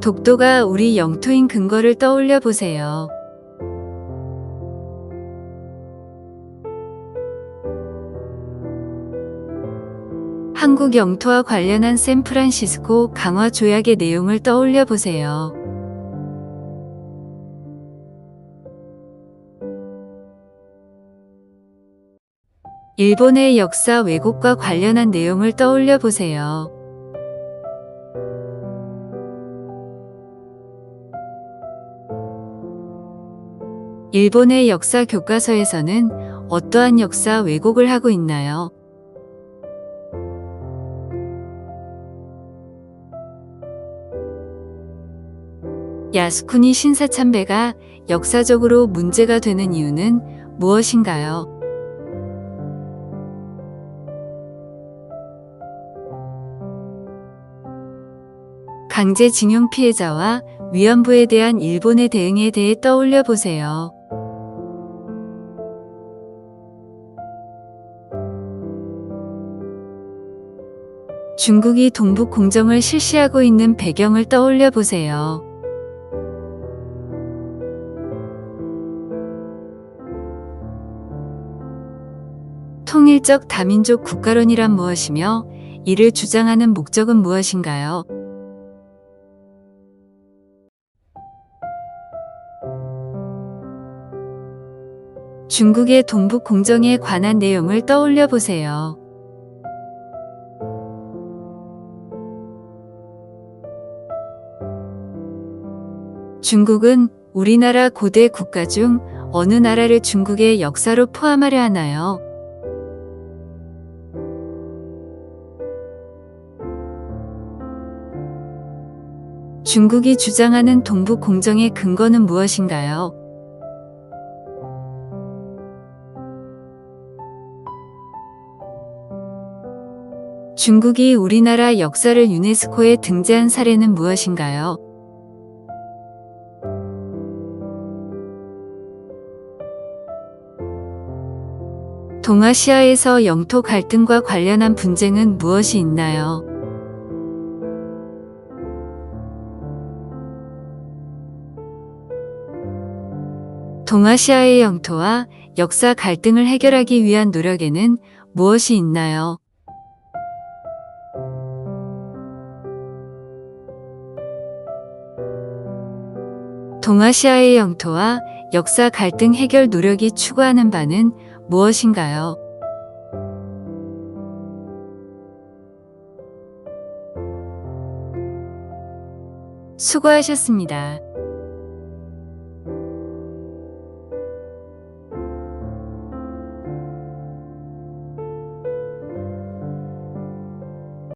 독도가 우리 영토인 근거를 떠올려 보세요. 한국 영토와 관련한 샌프란시스코 강화 조약의 내용을 떠올려 보세요. 일본의 역사 왜곡과 관련한 내용을 떠올려 보세요. 일본의 역사 교과서에서는 어떠한 역사 왜곡을 하고 있나요? 야스쿠니 신사참배가 역사적으로 문제가 되는 이유는 무엇인가요? 강제징용 피해자와 위안부에 대한 일본의 대응에 대해 떠올려 보세요. 중국이 동북 공정을 실시하고 있는 배경을 떠올려 보세요. 통일적 다민족 국가론이란 무엇이며 이를 주장하는 목적은 무엇인가요? 중국의 동북 공정에 관한 내용을 떠올려 보세요. 중국은 우리나라 고대 국가 중 어느 나라를 중국의 역사로 포함하려 하나요? 중국이 주장하는 동북 공정의 근거는 무엇인가요? 중국이 우리나라 역사를 유네스코에 등재한 사례는 무엇인가요? 동아시아에서 영토 갈등과 관련한 분쟁은 무엇이 있나요? 동아시아의 영토와 역사 갈등을 해결하기 위한 노력에는 무엇이 있나요? 동아시아의 영토와 역사 갈등 해결 노력이 추구하는 바는 무엇인가요? 수고하셨습니다.